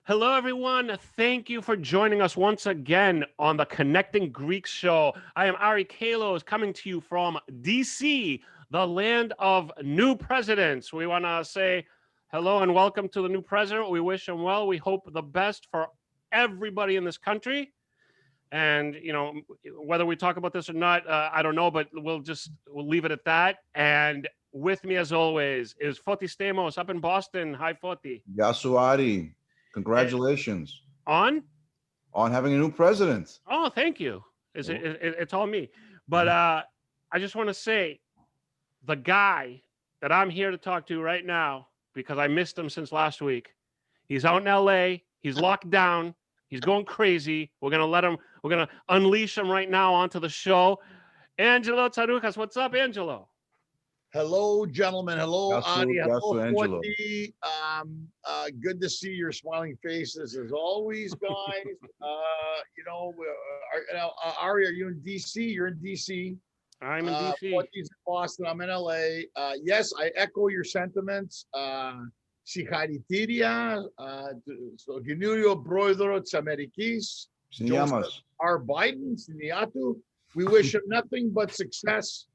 Hello, everyone. Thank you for joining us once again on the Connecting Greeks show. I am Ari Kalos coming to you from DC, the land of new presidents. We want to say hello and welcome to the new president. We wish him well. We hope the best for everybody in this country. And, you know, whether we talk about this or not, I don't know, but we'll leave it at that. And with me, as always, is Foti Stamos up in Boston. Hi, Foti. Yasuari, congratulations On having a new president. Oh, thank you. It's all me. But I just want to say the guy that I'm here to talk to right now, because I missed him since last week. He's out in LA. He's locked down. He's going crazy. We're going to unleash him right now onto the show. Angelo Tsaroukas. What's up, Angelo? Hello, gentlemen. Hello, Adi. Hello, Angelo. Forty. Good to see your smiling faces as always, guys. Ari, are you in DC? You're in DC. I'm in DC. Forty's in Boston. I'm in LA. Yes, I echo your sentiments. Συγχαρητήρια, στο καινούριο πρόεδρο της Αμερικής, our Biden, Siniatu. We wish him nothing but success.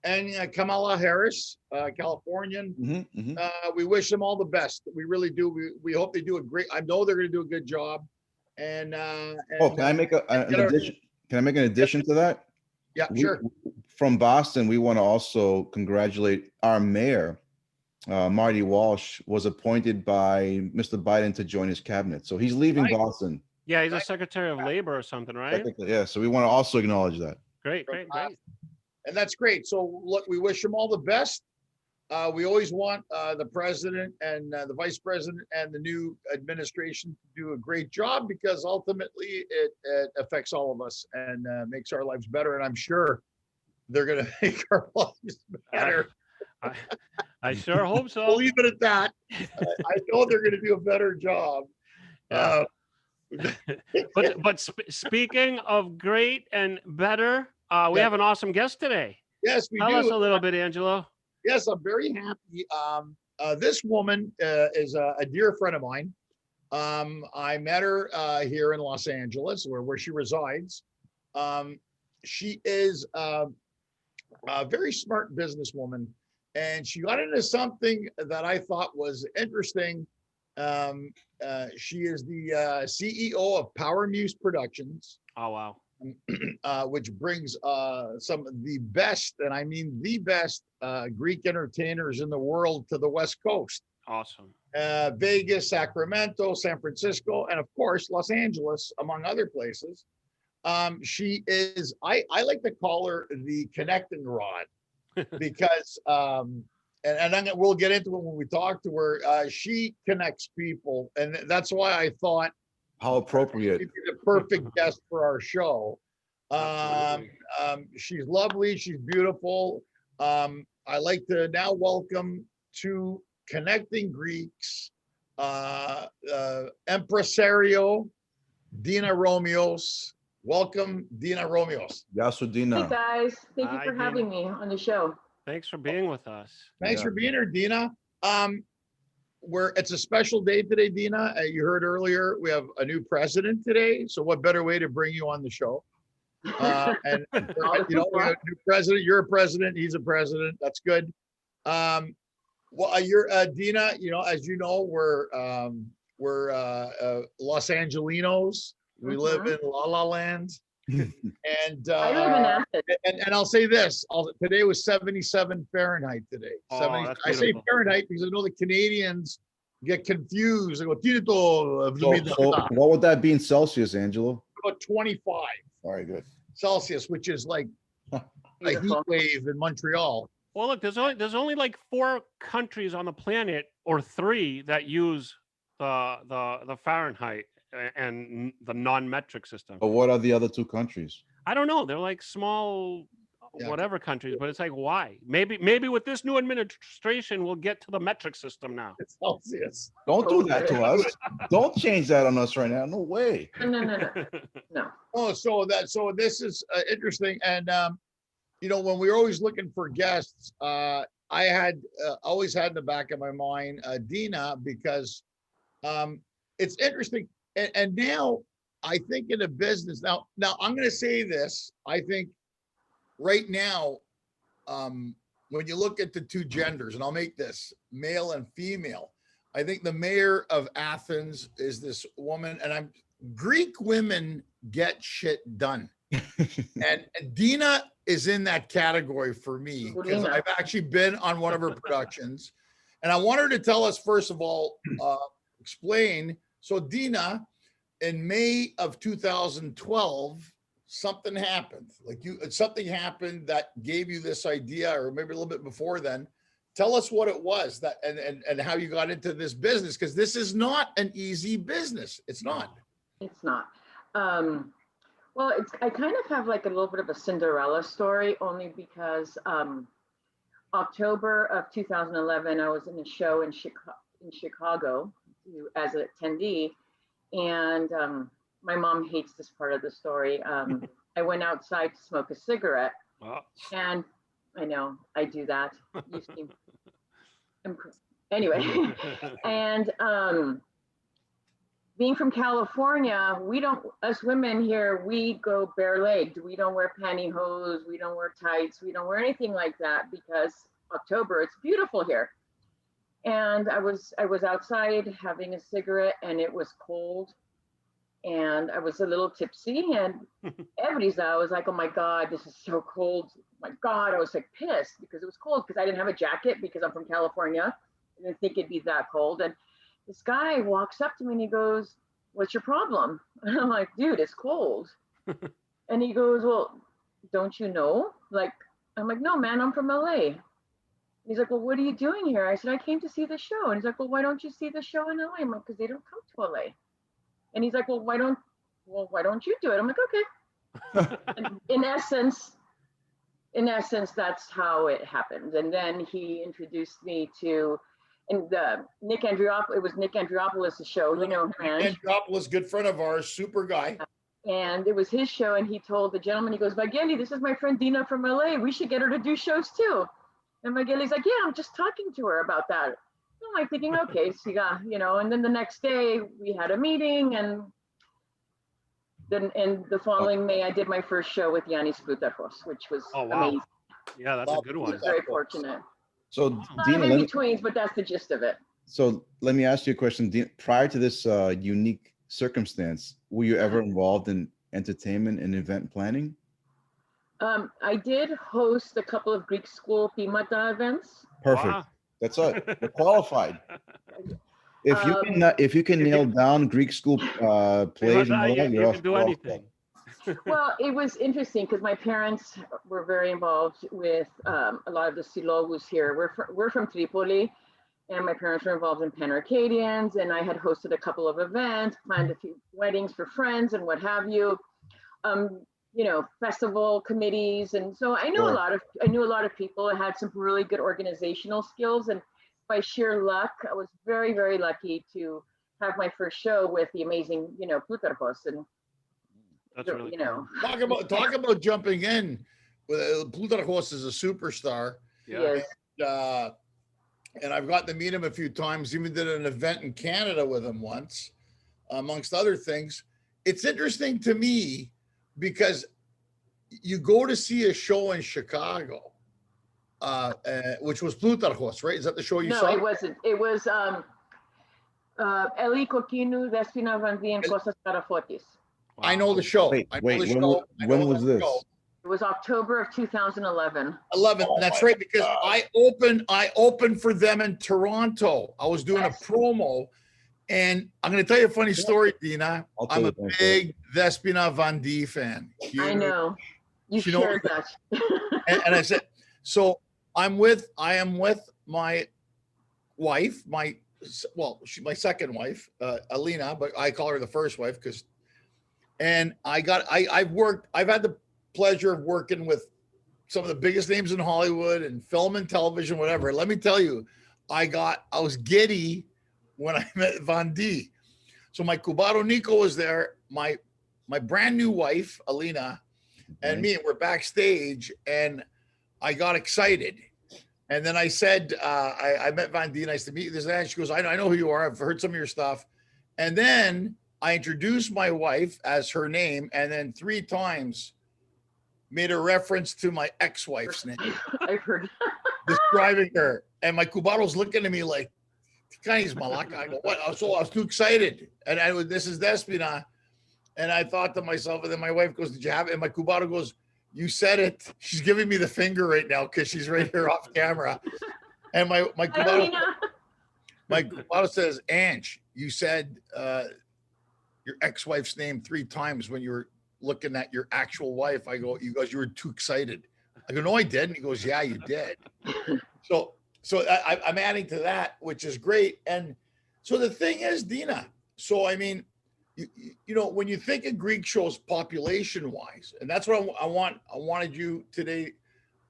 And Kamala Harris, Californian, we wish them all the best. We really do. We hope they do a great. I know they're going to do a good job. And can I make an addition? Can I make an addition to that? Yeah, sure. From Boston, we want to also congratulate our mayor, Marty Walsh, was appointed by Mr. Biden to join his cabinet. So he's leaving Boston. Yeah, he's a Secretary of Labor or something, right? Yeah. So we want to also acknowledge that. Great. And that's great. So look, we wish them all the best. We always want the president and the vice president and the new administration to do a great job, because ultimately it affects all of us and makes our lives better. And I'm sure they're going to make our lives better. I sure hope so. We'll leave it at that. I know they're going to do a better job. But speaking of great and better, we have an awesome guest today. Yes, we Tell do. us a little bit, Angelo. Yes, I'm very happy. This woman is a dear friend of mine. I met her here in Los Angeles, where she resides. She is a very smart businesswoman, and she got into something that I thought was interesting. She is the CEO of Power Muse Productions. Oh, wow. Which brings some of the best, and I mean the best, Greek entertainers in the world to the West Coast. Awesome. Vegas, Sacramento, San Francisco, and of course, Los Angeles, among other places. She is, I like to call her the connecting rod, because, we'll get into it when we talk to her. She connects people, and that's why I thought, how appropriate. She'd be the perfect guest for our show. She's lovely. She's beautiful. I like to now welcome to Connecting Greeks, Empresario Dena Romios. Welcome, Dena Romios. Yasu Dena. Hey guys, thank you for having me on the show. Thanks for being with us. Thanks for being here, Dena. It's a special day today, Dena. You heard earlier, we have a new president today. So what better way to bring you on the show? And we have a new president. You're a president. He's a president. That's good. You're Dena. As you know, we're Los Angelinos. We live in La La Land. And I live in Athens. And I'll say this: today was 77 Fahrenheit today. I say Fahrenheit because I know the Canadians get confused. They go, so what would that be in Celsius, Angelo? About 25. All right, good. Celsius, which is like a heat wave in Montreal. Well, look, there's only like 4 countries on the planet, or 3, that use the Fahrenheit and the non-metric system. But what are the other 2 countries? I don't know. They're like small, whatever countries, but it's like, why? Maybe with this new administration, we'll get to the metric system now. It's Celsius. Don't do that to us. Don't change that on us right now. No way. No. Oh, so this is interesting. And, when we're always looking for guests, I had always had in the back of my mind Dena because it's interesting. And now I think in a business now I'm going to say this. I think right now, when you look at the two genders, and I'll make this male and female, I think the mayor of Athens is this woman, and Greek women get shit done. and Dena is in that category for me because I've actually been on one of her productions, and I want her to tell us first of all, explain. So Dena, in May of 2012, something happened. Something happened that gave you this idea, or maybe a little bit before then. Tell us what it was that and how you got into this business, because this is not an easy business. It's not. It's not. Well, I kind of have like a little bit of a Cinderella story, only because October of 2011, I was in a show in Chicago as an attendee, and my mom hates this part of the story. I went outside to smoke a cigarette, and I know I do that. Anyway, and being from California, us women here, we go bare-legged. We don't wear pantyhose, we don't wear tights, we don't wear anything like that because October, it's beautiful here. And I was outside having a cigarette, and it was cold, and I was a little tipsy, and I was like, oh my God, this is so cold. Oh my God, I was like pissed because it was cold, because I didn't have a jacket because I'm from California. I didn't think it'd be that cold. And this guy walks up to me and he goes, what's your problem? And I'm like, dude, it's cold. And he goes, well, don't you know? I'm like, no, man, I'm from LA. He's like, well, what are you doing here? I said, I came to see the show. And he's like, well, why don't you see the show in LA? I'm like, because they don't come to LA. And he's like, well, why don't you do it? I'm like, okay. And in essence, that's how it happened. And then he introduced me to, and Nick Andriopoulos, it was Nick Andriopoulos' show, you know him. Nick Andriopoulos, good friend of ours, super guy. And it was his show, and he told the gentleman, he goes, Vageli, this is my friend Dena from LA. We should get her to do shows too. And Vageli's like, yeah, I'm just talking to her about that. I'm like thinking, okay, so and then the next day we had a meeting, and then in the following May, I did my first show with Yannis Plutarchos, which was amazing. Yeah, that's a good one. Very fortunate. So Dena, in betweens, but that's the gist of it. So let me ask you a question. Prior to this unique circumstance, were you ever involved in entertainment and event planning? I did host a couple of Greek school Pimata events. Perfect. Wow. That's it. You're qualified. If you can nail down Greek school plays, you can do anything. Well, it was interesting because my parents were very involved with a lot of the Silogus here. We're from Tripoli, and my parents were involved in Pan-Arcadians, and I had hosted a couple of events, planned a few weddings for friends and what have you. Festival committees, and so I knew I knew a lot of people. I had some really good organizational skills, and by sheer luck, I was very, very lucky to have my first show with the amazing, Plutarchos. And that's really cool. Talk about jumping in. Plutarchos is a superstar. Yeah. And I've gotten to meet him a few times. Even did an event in Canada with him once, amongst other things. It's interesting to me because you go to see a show in Chicago, which was Plutarchos, right? Is that the show you saw? No, it wasn't. It was Eli Kokinu, Despina Vandi, and Kostas Karafotis. Wow. I know the show. Wait, when was this? It was October of 2011. That's right, because God. I opened for them in Toronto. I was doing a promo. And I'm going to tell you a funny story, Dena. I'm a big Despina Vandi fan. I know. You shared that. and I said, so I am with my wife, my second wife, Alina, but I call her the first wife and I've had the pleasure of working with some of the biggest names in Hollywood and film and television, whatever. Let me tell you, I was giddy when I met Vandi. So my Cubano Nico was there, my brand new wife, Alina, and me, and we're backstage, and I got excited. And then I said, I met Van D, nice to meet you. This and that. She goes, I know who you are. I've heard some of your stuff. And then I introduced my wife as her name, and then 3 times made a reference to my ex-wife's name. I've heard. Describing her. And my Cubanos looking at me like, "Guys, Malaka." I go, what? So I was too excited. And this is Despina. And I thought to myself, and then my wife goes, "Did you have it?" And my Cubano goes, "You said it." She's giving me the finger right now because she's right here off camera. And my Cubano says, "Ange, you said your ex-wife's name 3 times when you were looking at your actual wife." I go, "You guys, you were too excited." I go, "No, I didn't." He goes, "Yeah, you did." So I'm adding to that, which is great. And so the thing is, Dena, so I mean, you know, when you think of Greek shows population wise, and that's what I wanted you today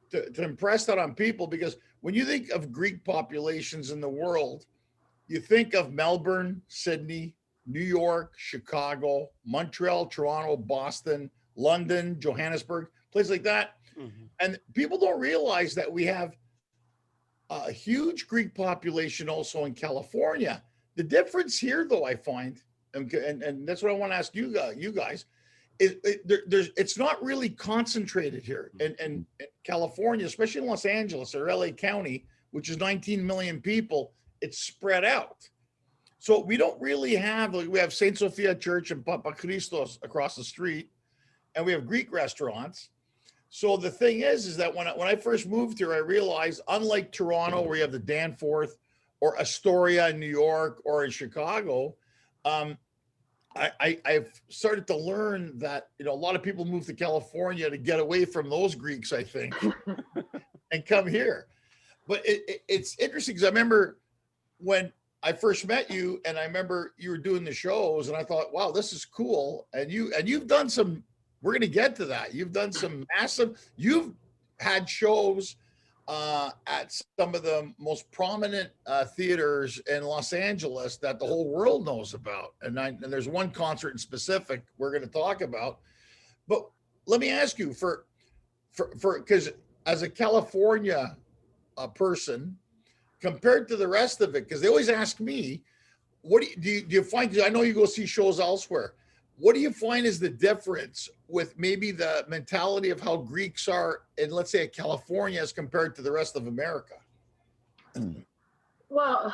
to impress that on people, because when you think of Greek populations in the world, you think of Melbourne, Sydney, New York, Chicago, Montreal, Toronto, Boston, London, Johannesburg, places like that. Mm-hmm. And people don't realize that we have a huge Greek population also in California. The difference here, though, I find, and that's what I want to ask you guys, it's not really concentrated here in California, especially in Los Angeles or LA County, which is 19 million people. It's spread out. So we don't really have, like, we have St. Sophia Church and Papa Christos across the street, and we have Greek restaurants. So the thing is that when I first moved here, I realized, unlike Toronto, where you have the Danforth, or Astoria in New York, or in Chicago, I've started to learn that, you know, a lot of people move to California to get away from those Greeks, I think, and come here. But it's interesting because I remember when I first met you, and I remember you were doing the shows, and I thought, wow, this is cool. And you've done some. We're going to get to that. You've done some massive. You've had shows at some of the most prominent theaters in Los Angeles that the whole world knows about. And there's one concert in specific we're going to talk about. But let me ask you, for because as a California person, compared to the rest of it, because they always ask me, what do you find? Because I know you go see shows elsewhere. What do you find is the difference with maybe the mentality of how Greeks are in, let's say, California as compared to the rest of America? Well,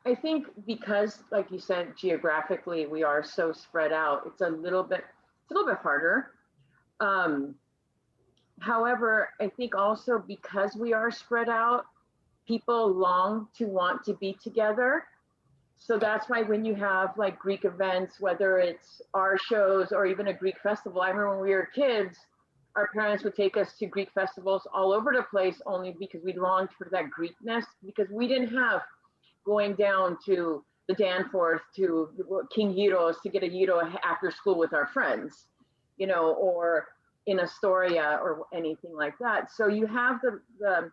I think because, like you said, geographically we are so spread out, it's a little bit harder. However, I think also because we are spread out, people long to want to be together. So that's why when you have like Greek events, whether it's our shows or even a Greek festival, I remember when we were kids, our parents would take us to Greek festivals all over the place, only because we longed for that Greekness, because we didn't have going down to the Danforth, to King Heroes to get a gyro after school with our friends, you know, or in Astoria or anything like that. So you have the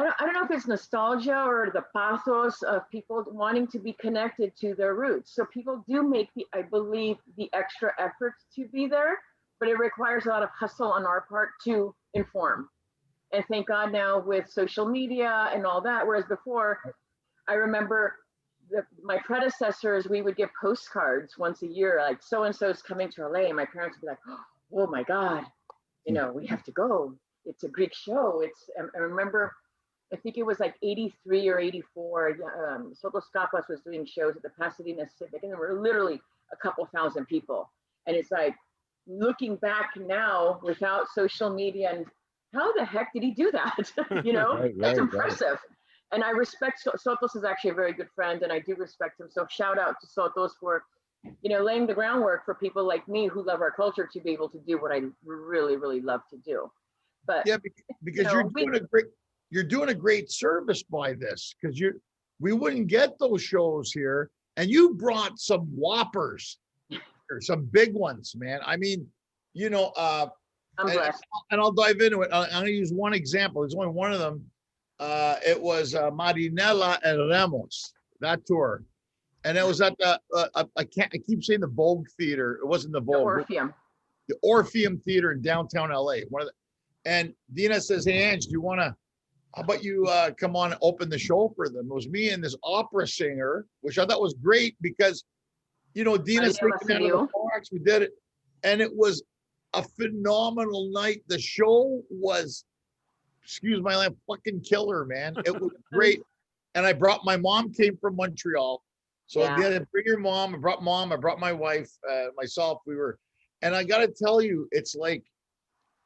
I don't know if it's nostalgia or the pathos of people wanting to be connected to their roots. So people do make I believe, the extra effort to be there, but it requires a lot of hustle on our part to inform. And thank God now with social media and all that, whereas before, I remember my predecessors, we would get postcards once a year, like so-and-so's coming to LA, and my parents would be like, oh my God, you know, we have to go. It's a Greek show. I remember, I think it was like 83 or 84, Sotos Kapas was doing shows at the Pasadena Civic, and there were literally a couple thousand people. And it's like, looking back now without social media, and how the heck did he do that? You know, that's impressive. Right. And I respect, Sotos is actually a very good friend, and I do respect him. So shout out to Sotos for, you know, laying the groundwork for people like me who love our culture to be able to do what I really, really love to do. But yeah, because you're doing a great service by this, because we wouldn't get those shows here, and you brought some whoppers, or some big ones, man. I mean, you know, I'm blessed. And I'll dive into it. I'm going to use one example. There's only one of them. It was Marinella and Ramos, that tour, and it was at the I keep saying the Vogue Theater. It wasn't the Vogue. The Orpheum. The Orpheum Theater in downtown LA. And Dena says, "Hey, Ange, do you want to how about you come on and open the show for them? It was me and this opera singer, which I thought was great because, you know, Dena's Maria thinking out of the box. We did it. And it was a phenomenal night. The show was, excuse my language, fucking killer, man. It was great. And I brought my mom, came from Montreal. So I did bring your mom. I brought my wife, myself. We were, and I got to tell you, it's like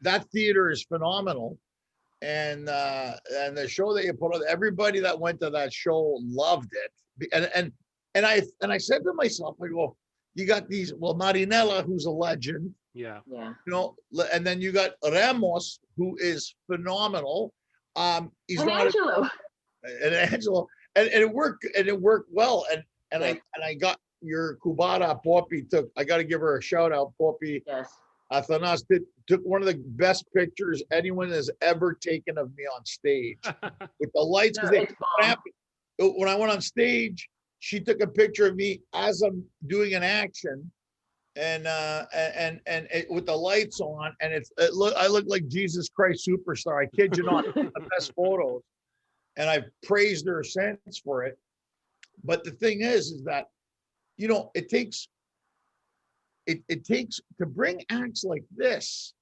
that theater is phenomenal. And the show that you put on, everybody that went to that show loved it. And I said to myself, I go, you got these, well, Marinella, who's a legend. Yeah. Yeah. You know, and then you got Ramos, who is phenomenal. He's and not Angelo. and Angelo, and it worked well. And I got your Cubana Poppy I got to give her a shout out. Poppy Yes. Athanas took one of the best pictures anyone has ever taken of me on stage with the lights. No, it's bomb. When I went on stage, she took a picture of me as I'm doing an action, and with the lights on, and I look like Jesus Christ Superstar. I kid you not, the best photos, and I praised her since for it. But the thing is that, you know, it takes to bring acts like this,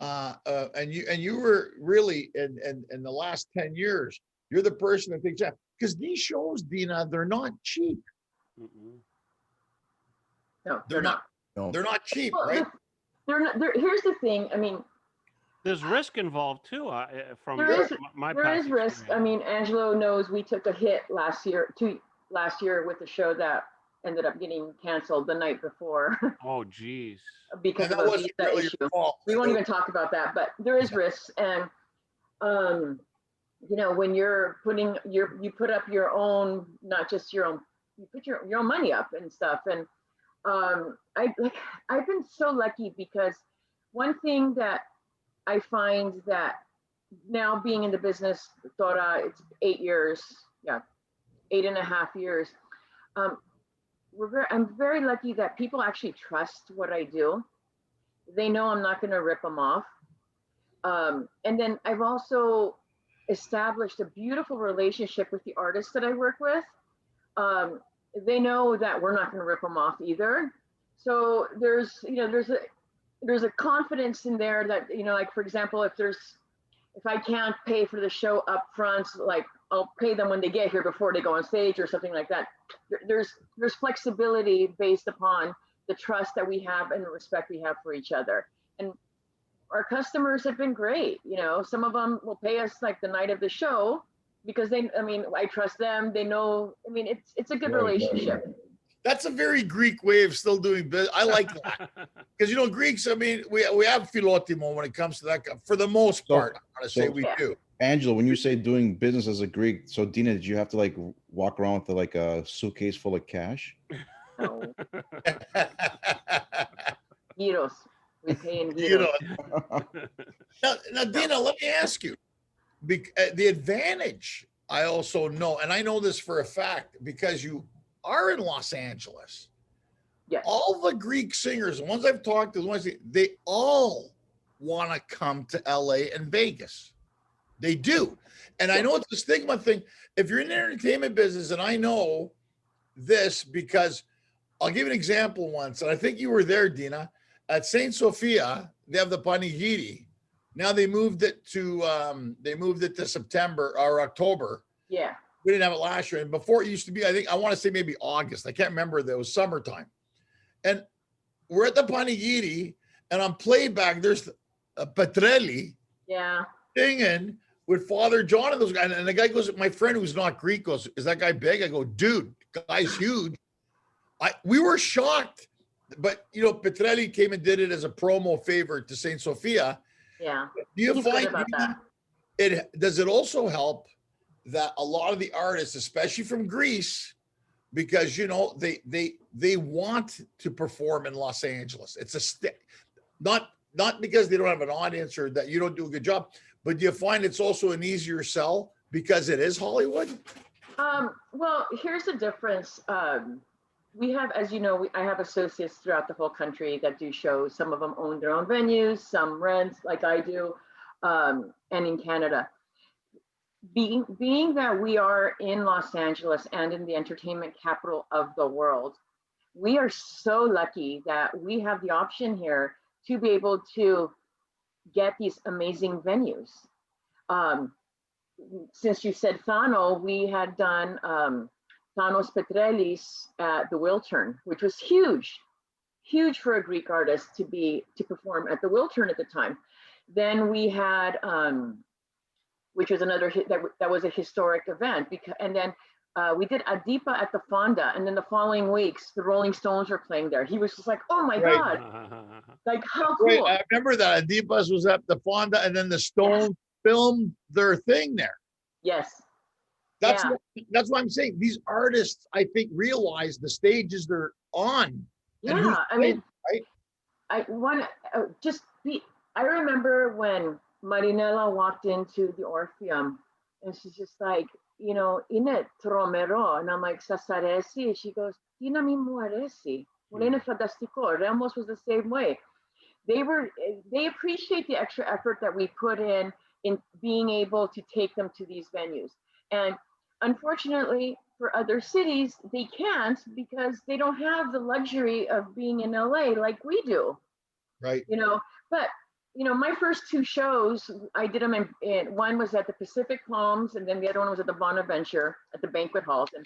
and you were really in the last 10 years, you're the person that thinks that, because these shows, Dena, they're not cheap. No, they're not. No. They're not cheap, Well, right? They're not. Here's the thing. I mean, There's risk involved too. From There is- my there past is risk. I experience. mean, Angelo knows we took a hit last year with the show that ended up getting canceled the night before Oh, geez. because And of that a wasn't visa really issue. your fault. We won't even talk about that, but there is risks. And, you know, when you put up your own, not just your own, you put your own money up and stuff. And I've been so lucky because one thing that I find that now being in the business, Dora, it's 8 years, 8.5 years. I'm very lucky that people actually trust what I do. They know I'm not going to rip them off. And then I've also established a beautiful relationship with the artists that I work with. They know that we're not going to rip them off either. So there's a confidence in there that, you know, like, for example, if I can't pay for the show up front, like I'll pay them when they get here before they go on stage or something like that. There's flexibility based upon the trust that we have and the respect we have for each other. And our customers have been great. You know, some of them will pay us like the night of the show because I trust them. They know, it's a good relationship. That's a very Greek way of still doing business. I like that. Because, you know, Greeks, I mean, we have philotimo when it comes to that. For the most part, I want to say we do. Angela, when you say doing business as a Greek, so Dena, did you have to like walk around with like a suitcase full of cash? No. Euros. We pay in euros. Now, Dena, let me ask you, the advantage I also know, and I know this for a fact because you are in Los Angeles. Yes. All the Greek singers, the ones I've talked to, they all want to come to LA and Vegas. They do. And I know it's a stigma thing. If you're in the entertainment business, and I know this because I'll give you an example once, and I think you were there, Dena, at St. Sophia, they have the Panigiri. Now they moved it to September or October. Yeah. We didn't have it last year. And before it used to be, I want to say maybe August. I can't remember. That was summertime. And we're at the Panigiri, and on playback, there's Petrelli singing with Father John and those guys. And the guy goes, my friend who's not Greek goes, is that guy big? I go, dude, guy's huge. We were shocked. But, you know, Petrelli came and did it as a promo favor to St. Sophia. Yeah. Do you find does it also help that a lot of the artists, especially from Greece, because, you know, they want to perform in Los Angeles. It's not because they don't have an audience or that you don't do a good job, but do you find it's also an easier sell because it is Hollywood? Well, here's the difference. We have, as you know, I have associates throughout the whole country that do shows. Some of them own their own venues, some rent like I do, and in Canada. being that we are in Los Angeles and in the entertainment capital of the world, we are so lucky that we have the option here to be able to get these amazing venues. Since you said Thano, we had done Thanos Petrellis at the Wiltern, which was huge for a Greek artist to perform at the Wiltern at the time. Then we had, which was another that was a historic event, and then we did Adipa at the Fonda, and then the following weeks the Rolling Stones were playing there. He was just like, "Oh my God, like how cool!" Right, I remember that Adipas was at the Fonda, and then the Stones filmed their thing there. Yes. That's what I'm saying. These artists, I think, realize the stages they're on. Yeah, I mean, right? I remember when Marinella walked into the Orpheum, and she's just like, Inet Romero, and I'm like, Sasaresi, and she goes, Tina mi muaresi. Molene Fadastico. Ramos was the same way. They appreciate the extra effort that we put in being able to take them to these venues. And unfortunately, for other cities, they can't because they don't have the luxury of being in LA like we do. Right. But my first two shows, I did them in one was at the Pacific Palms, and then the other one was at the Bonaventure at the banquet halls. And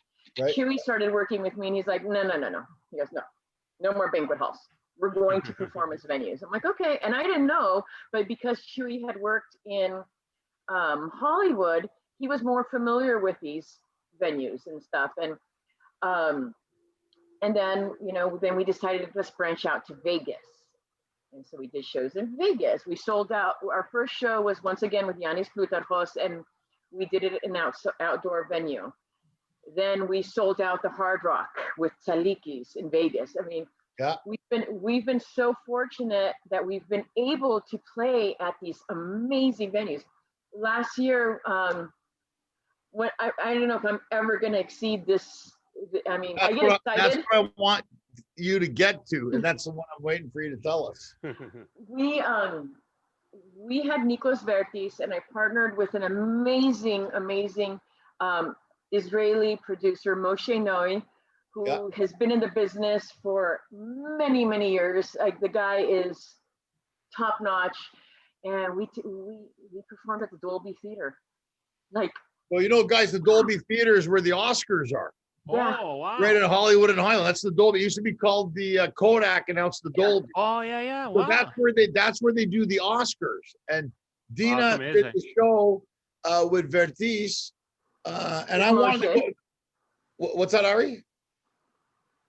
Chewy started working with me, and he's like, no. He goes, no more banquet halls. We're going to performance venues. I'm like, okay. And I didn't know, but because Chewy had worked in Hollywood, he was more familiar with these venues and stuff. And then, then we decided to just branch out to Vegas. And so we did shows in Vegas. We sold out. Our first show was once again with Yanis Plutarchos, and we did it in an outdoor venue. Then we sold out the Hard Rock with Tsalikis in Vegas. I mean, we've been so fortunate that we've been able to play at these amazing venues. Last year, when I don't know if I'm ever going to exceed this. I mean, I get excited. That's what I want you to get to, and that's the one I'm waiting for you to tell us. We had Nikos Vertis, and I partnered with an amazing Israeli producer, Moshe Noi, who has been in the business for many, many years. Like, the guy is top notch, and we performed at the Dolby Theater. Like, well, guys, the Dolby Theater is where the Oscars are. Oh, wow. Right in Hollywood and Highland. That's the Dolby. It used to be called the Kodak, and now it's the Dolby. Oh, yeah. So Wow. that's where they do the Oscars. And Dena did the show with Vertis, and I wanted to go. What's that, Ari?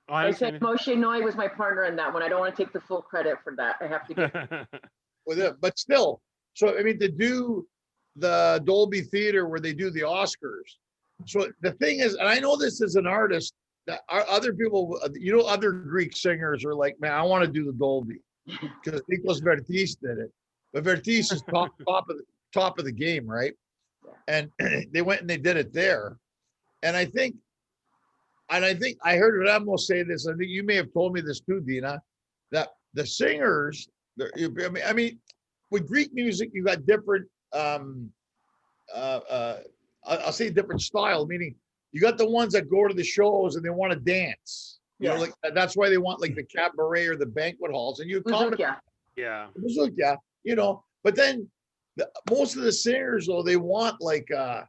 I said Moshe Noi was my partner in that one. I don't want to take the full credit for that. I have to get with it, but still. So I mean, to do the Dolby Theater where they do the Oscars. So the thing is, and I know this as an artist, that other people, other Greek singers are like, man, I want to do the Dolby because Nikos Vertis did it. But Vertis is top of the game, right? And they went and they did it there. And I think I heard Ramos say this. I think you may have told me this too, Dena, that the singers, I mean, with Greek music, you got different, I'll say different style, meaning you got the ones that go to the shows and they want to dance. Like that's why they want like the cabaret or the banquet halls. And you call it, but then most of the singers, though, they want like a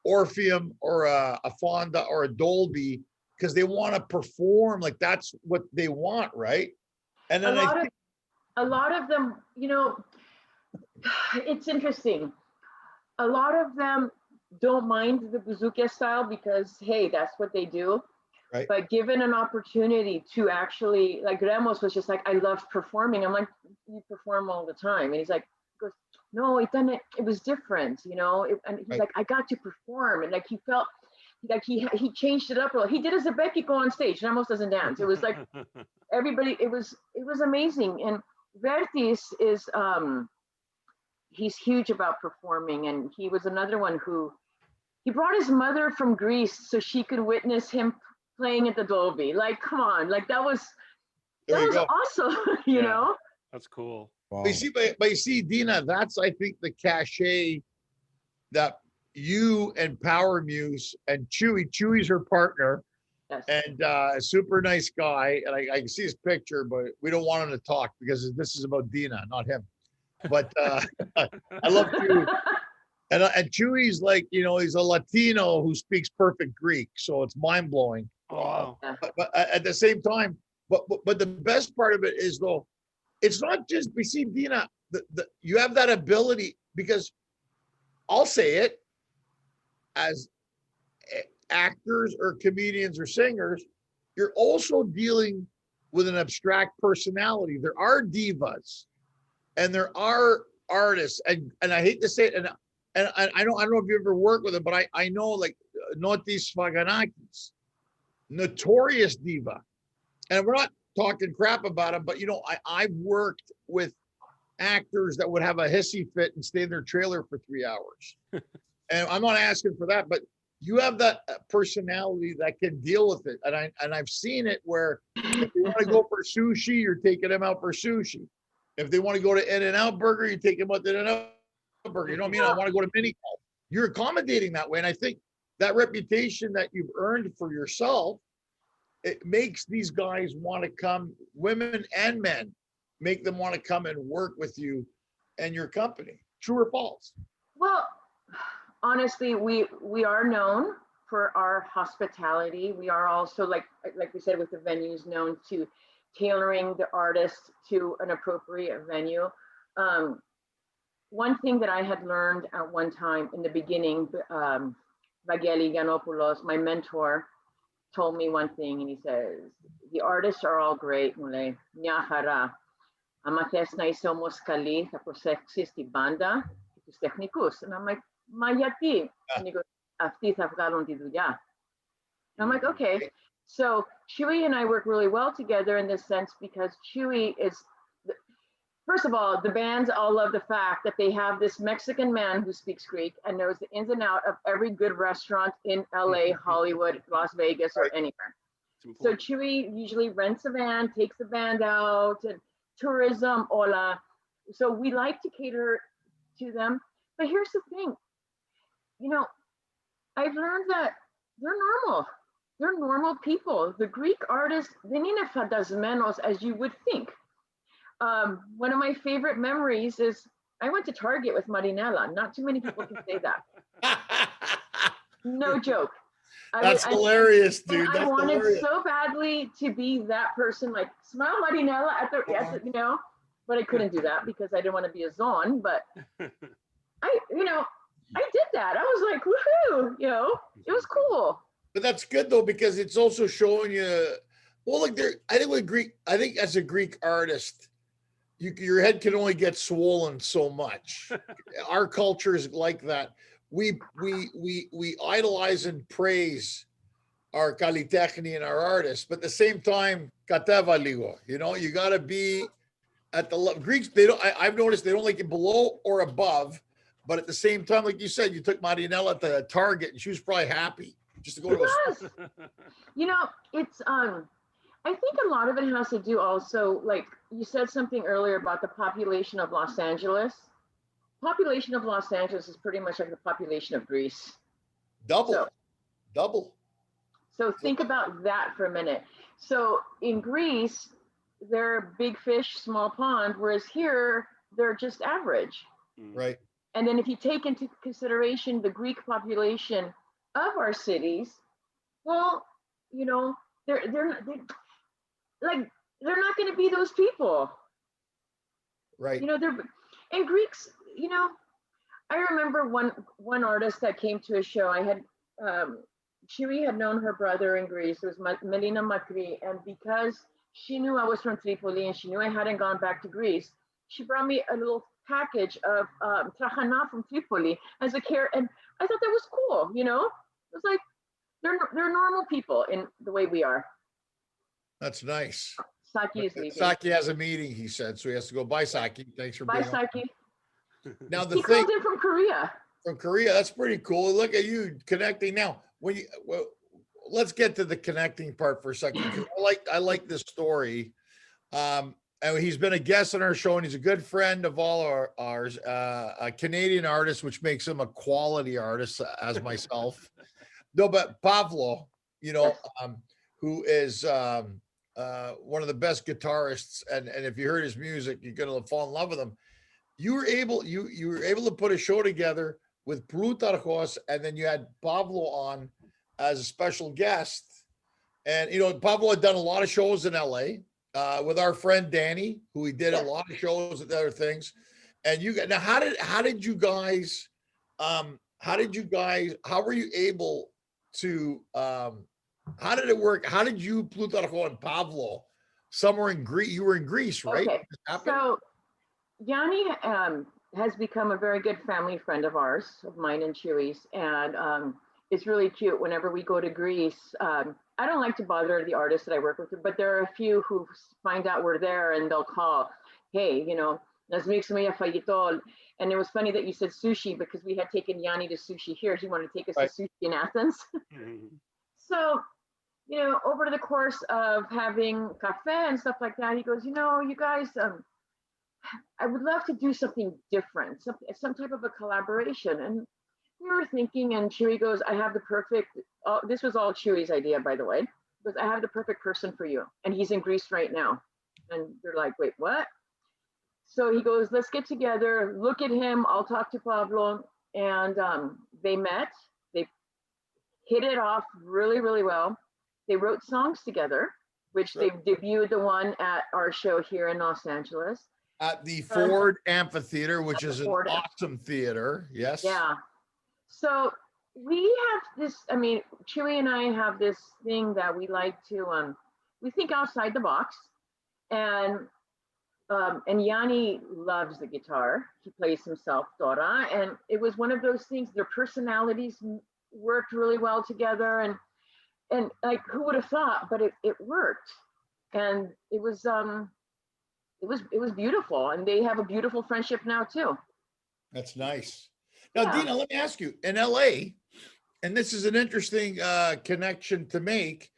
Orpheum or a Fonda or a Dolby because they want to perform. Like that's what they want, right? And then a lot of them, it's interesting. A lot of them don't mind the bouzouki style because, hey, that's what they do. Right. But given an opportunity to actually, like Ramos was just like, I love performing. I'm like, you perform all the time. And he's like, no, it was different, and he's like, I got to perform. And like, he felt like he changed it up a little. He did a Zebekiko on stage. Ramos doesn't dance. It was like everybody, it was amazing. And Vertis is, he's huge about performing. And he was another one who, he brought his mother from Greece so she could witness him playing at the Dolby. Like, come on, like that was awesome, you know? That's cool. Wow. But you see, Dena, that's, I think, the cachet that, you and Power Muse and Chewy's her partner, Yes. and a super nice guy. And I can see his picture, but we don't want him to talk because this is about Dena, not him. But I love Chewy. And Chewy's like, he's a Latino who speaks perfect Greek. So it's mind blowing. Wow. But at the same time, but the best part of it is, though, it's not just, we see Dena, you have that ability, because I'll say it, as actors or comedians or singers, you're also dealing with an abstract personality. There are divas and there are artists, and I hate to say it, and I don't know if you ever worked with them, but I know, like, Notis Faganakis, notorious diva. And we're not talking crap about him, but I've worked with actors that would have a hissy fit and stay in their trailer for 3 hours. And I'm not asking for that, but you have that personality that can deal with it. And I've seen it where if they want to go for sushi, you're taking them out for sushi. If they want to go to In-N-Out Burger, you take them out to In-N-Out Burger. You know what I mean? I want to go to Mini Golf. You're accommodating that way. And I think that reputation that you've earned for yourself, it makes these guys want to come, women and men, make them want to come and work with you and your company. True or false? Well, honestly, we are known for our hospitality. We are also, like we said, with the venues, known to tailoring the artist to an appropriate venue. One thing that I had learned at one time in the beginning, Vageli Ganopoulos, my mentor, told me one thing, and he says, the artists are all great, mule, nyahara. Amates na isomos kali, tapos existi banda, itus technicus. And I'm like, Mayati. And he goes, Afti tafgalon diduya. And I'm like, okay. So Chewy and I work really well together in this sense, because Chewy is, first of all, the bands all love the fact that they have this Mexican man who speaks Greek and knows the ins and out of every good restaurant in LA, Hollywood, Las Vegas, or anywhere. So Chewy usually rents a van, takes the band out, and tourism, hola. So we like to cater to them. But here's the thing, I've learned that they're normal. They're normal people. The Greek artists, they need a fadasmenos, as you would think. One of my favorite memories is I went to Target with Marinella. Not too many people can say that. No joke. That's hilarious, dude. I wanted so badly to be that person, like, smile Marinella at the, but I couldn't do that because I didn't want to be a zon. But I did that. I was like, woohoo, it was cool. But that's good though, because it's also showing you, well, like I think as a Greek artist, your head can only get swollen so much. Our culture is like that. We idolize and praise our kalitechni and our artists, but at the same time, katevaligo, you got to be at the Greeks. They don't. I've noticed they don't like it below or above, but at the same time, like you said, you took Marinella at the Target, and she was probably happy just to go to a. It's I think a lot of it has to do also, like you said something earlier about the population of Los Angeles. Population of Los Angeles is pretty much like the population of Greece. Double. So think about that for a minute. So in Greece, they're big fish, small pond, whereas here they're just average. Right. And then if you take into consideration the Greek population of our cities, well, they're not going to be those people. Right. And Greeks, I remember one artist that came to a show. I had, Chewy had known her brother in Greece. It was Melina Makri. And because she knew I was from Tripoli and she knew I hadn't gone back to Greece, she brought me a little package of trachana from Tripoli as a care. And I thought that was cool, It was like, they're normal people in the way we are. That's nice. Saki is leaving. Saki has a meeting, he said, so he has to go. Bye, Saki. Thanks for being on. Bye, Saki. Now he called in from Korea. From Korea, that's pretty cool. Look at you connecting now. Let's get to the connecting part for a second. I like this story, and and he's been a guest on our show, and he's a good friend of all ours. A Canadian artist, which makes him a quality artist, as myself. No, but Pavlo, Yes. who is one of the best guitarists, and if you heard his music, you're gonna fall in love with him. You were able to put a show together with Plutarchos, and then you had Pablo on as a special guest. And Pablo had done a lot of shows in LA with our friend Danny, who we did a lot of shows and other things. And now, how did you guys how were you able to how did it work? How did you, Plutarcho and Pablo, somewhere in Greece? You were in Greece, right? Okay. So Yanni has become a very good family friend of ours, of mine and Chewy's, and it's really cute. Whenever we go to Greece, I don't like to bother the artists that I work with, but there are a few who find out we're there and they'll call, hey, let's make some fayetol. And it was funny that you said sushi, because we had taken Yanni to sushi here. He wanted to take us to sushi in Athens. So, over the course of having cafe and stuff like that, he goes, you guys, I would love to do something different, some type of a collaboration. And we were thinking, and Chewy goes, I have the perfect, this was all Chewy's idea, by the way, because I have the perfect person for you. And he's in Greece right now. And they're like, wait, what? So he goes, let's get together, look at him, I'll talk to Pablo. And they met, they hit it off really, really well. They wrote songs together, which they debuted the one at our show here in Los Angeles. At the Ford Amphitheater, which is an awesome theater. Yes. Yeah. So we have this, Chewy and I have this thing that we like to, we think outside the box. And Yanni loves the guitar. He plays himself, Dora. And it was one of those things, their personalities worked really well together. And like, who would have thought, but it worked. And it was beautiful. And they have a beautiful friendship now too. That's nice. Now, Dena, let me ask you, in LA, and this is an interesting connection to make,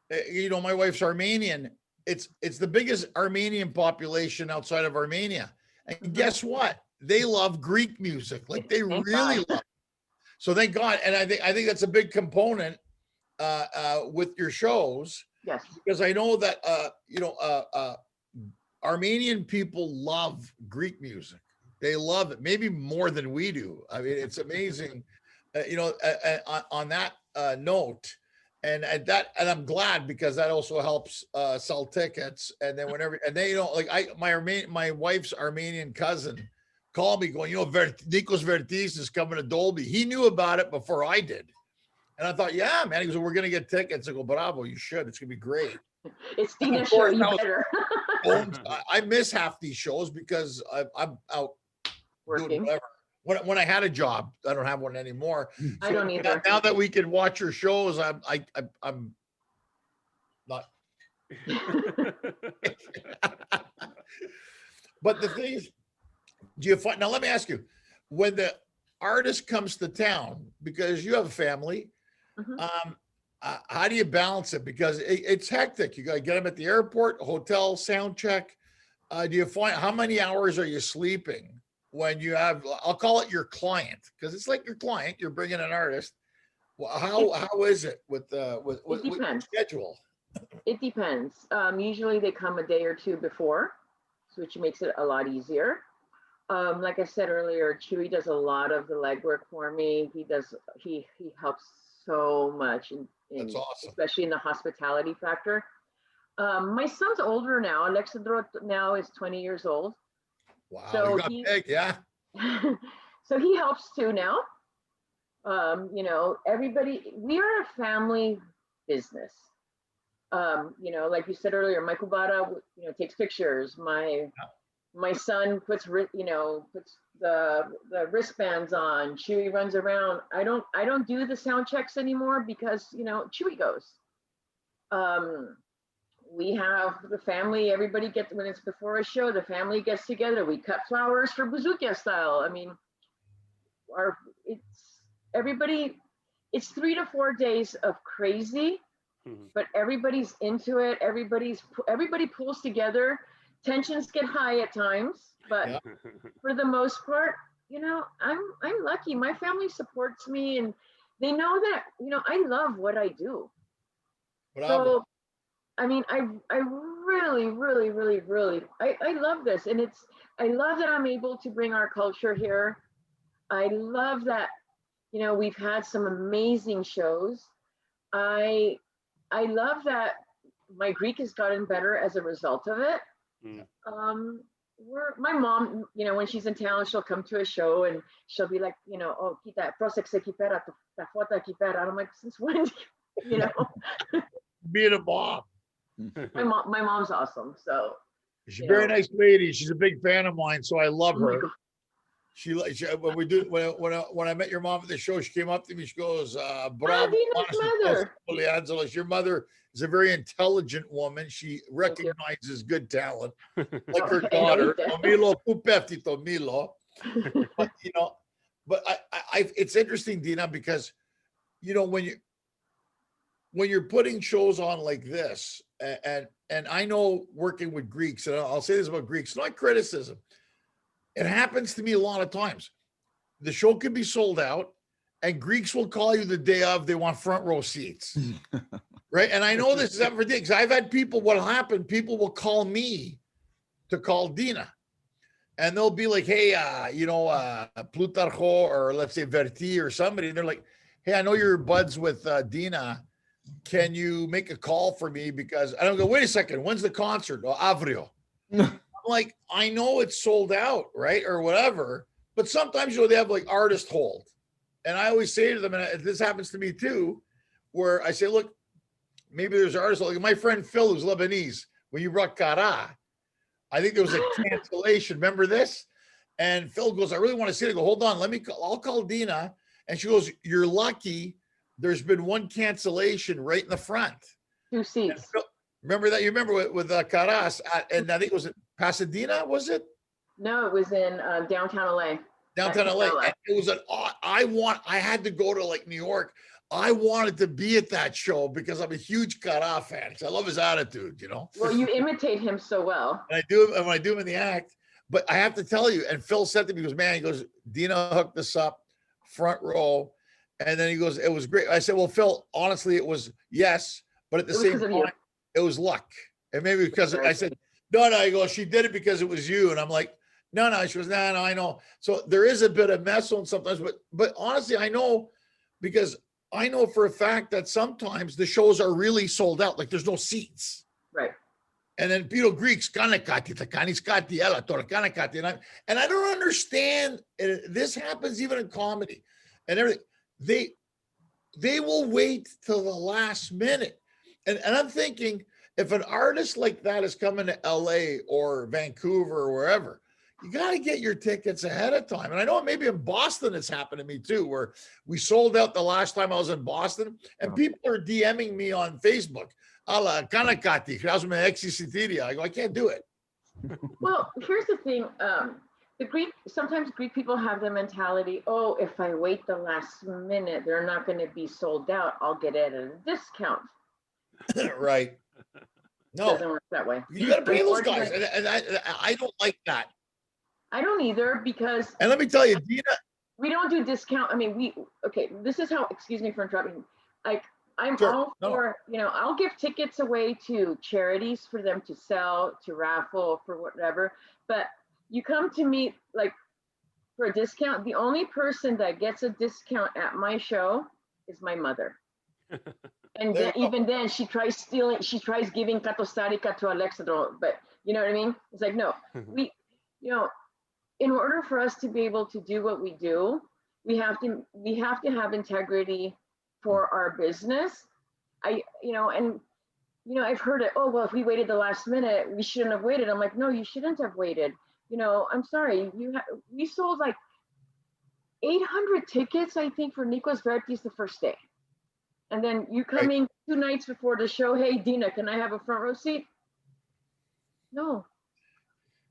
my wife's Armenian. It's the biggest Armenian population outside of Armenia. And guess what? They love Greek music. Like, they really love it. So thank God. And I think that's a big component with your shows. Yes. Because I know that Armenian people love Greek music. They love it, maybe more than we do. I mean, it's amazing, on that note. And I'm glad, because that also helps sell tickets. And then my wife's Armenian cousin called me going, Nikos Vertis is coming to Dolby. He knew about it before I did. And I thought, yeah, man. He goes, we're going to get tickets. I go, bravo, you should. It's going to be great. It's Dena's show, you better. I miss half these shows because I'm out working. Doing whatever. When I had a job, I don't have one anymore. I don't either. Now that we can watch your shows, I'm not. But the thing is, do you find, now let me ask you, when the artist comes to town, because you have a family, how do you balance it? Because it's hectic. You got to get them at the airport, hotel, sound check. Do you find, how many hours are you sleeping when you have, I'll call it your client, because it's like your client, you're bringing an artist. Well, how is it with your schedule? It depends. Usually they come a day or two before, which makes it a lot easier. Like I said earlier, Chewy does a lot of the legwork for me. He helps so much, That's awesome. Especially in the hospitality factor. My son's older now. Alexandro now is 20 years old. Wow, so got big, yeah. So he helps too now. Everybody, we are a family business. Like you said earlier, Michael Bada, takes pictures. My son puts the wristbands on. Chewy runs around. I don't do the sound checks anymore because Chewy goes. We have the family, everybody gets, when it's before a show, the family gets together. We cut flowers for Bazooka style. I mean, it's 3 to 4 days of crazy, but everybody's into it. Everybody pulls together tensions get high at times, but Yeah. for the most part, I'm lucky. My family supports me, and they know that I love what I do. Bravo. So I mean, I really, really, really, really, I love this, and I love that I'm able to bring our culture here. I love that we've had some amazing shows. I I love that my Greek has gotten better as a result of it. Mm. My mom, when she's in town, she'll come to a show and she'll be like, oh, kita prosex aquí pera, ta foto aquí pera. And I'm like, since when? You know, Being a mom. my mom's awesome. So She's a very nice lady. She's a big fan of mine, so I love oh my her. God. She when I met your mom at the show, she came up to me. She goes, "Bravo, Dina's mother. Angeles. Your mother is a very intelligent woman. She Thank you. recognizes good talent, like Oh, her I know daughter, you did. Tomilo Pupefti Tomilo." But it's interesting, Dina, because when you're putting shows on like this, and I know working with Greeks, and I'll say this about Greeks, not criticism. It happens to me a lot of times. The show can be sold out, and Greeks will call you the day of. They want front row seats, right? And I know this is ever because I've had people. What'll happen? People will call me to call Dina, and they'll be like, "Hey, Plutarcho, or let's say Verti or somebody," and they're like, "Hey, I know you're buds with Dina. Can you make a call for me?" Because I don't go, "Wait a second, when's the concert?" Oh, Avrio. I'm like, I know it's sold out, right? Or whatever. But sometimes, they have like artist hold. And I always say to them, and this happens to me too, where I say, look, maybe there's artists like my friend Phil, who's Lebanese, when you brought Kara, I think there was a cancellation. Remember this? And Phil goes, I really want to see it. I go, hold on, I'll call Dina. And she goes, you're lucky. There's been one cancellation right in the front. 2 seats. Phil, remember that? You remember with Caras, and I think it was Pasadena, was it? No, it was in downtown LA. Downtown LA. And it was I had to go to like New York. I wanted to be at that show because I'm a huge Cara fan. I love his attitude, Well, you imitate him so well. And when I do him in the act. But I have to tell you, and Phil said to me, he goes, Dina hooked us up, front row. And then he goes, it was great. I said, well, Phil, honestly, it was yes, but at the same time, it was luck. And maybe because I said, no, he goes, she did it because it was you. And I'm like, no. She goes, no, I know. So there is a bit of mess on sometimes, but honestly, I know because I know for a fact that sometimes the shows are really sold out. Like there's no seats. Right. And then Greeks, and I don't understand. This happens even in comedy and everything. They will wait till the last minute. And I'm thinking, if an artist like that is coming to LA or Vancouver or wherever, you got to get your tickets ahead of time. And I know maybe in Boston it's happened to me too, where we sold out the last time I was in Boston, and people are DMing me on Facebook. I go, I can't do it. Well, here's the thing. Sometimes Greek people have the mentality, oh, if I wait the last minute, they're not going to be sold out. I'll get it at a discount. Right. No, it doesn't work that way. You got to pay those guys, and I don't like that. I don't either because. And let me tell you, Dina, we don't do discount. I mean, this is how. Excuse me for interrupting. Like I'm all for I'll give tickets away to charities for them to sell, to raffle, for whatever. But you come to me like for a discount. The only person that gets a discount at my show is my mother. And even then, she tries stealing. She tries giving Katosarika to Alexandro, but you know what I mean. It's like no, we, in order for us to be able to do what we do, we have to have integrity for our business. I've heard it. Oh well, if we waited the last minute, we shouldn't have waited. I'm like, no, you shouldn't have waited. I'm sorry. We sold like 800 tickets, I think, for Nikos Vertis the first day. And then you coming 2 nights before the show, hey, Dina, can I have a front row seat? No.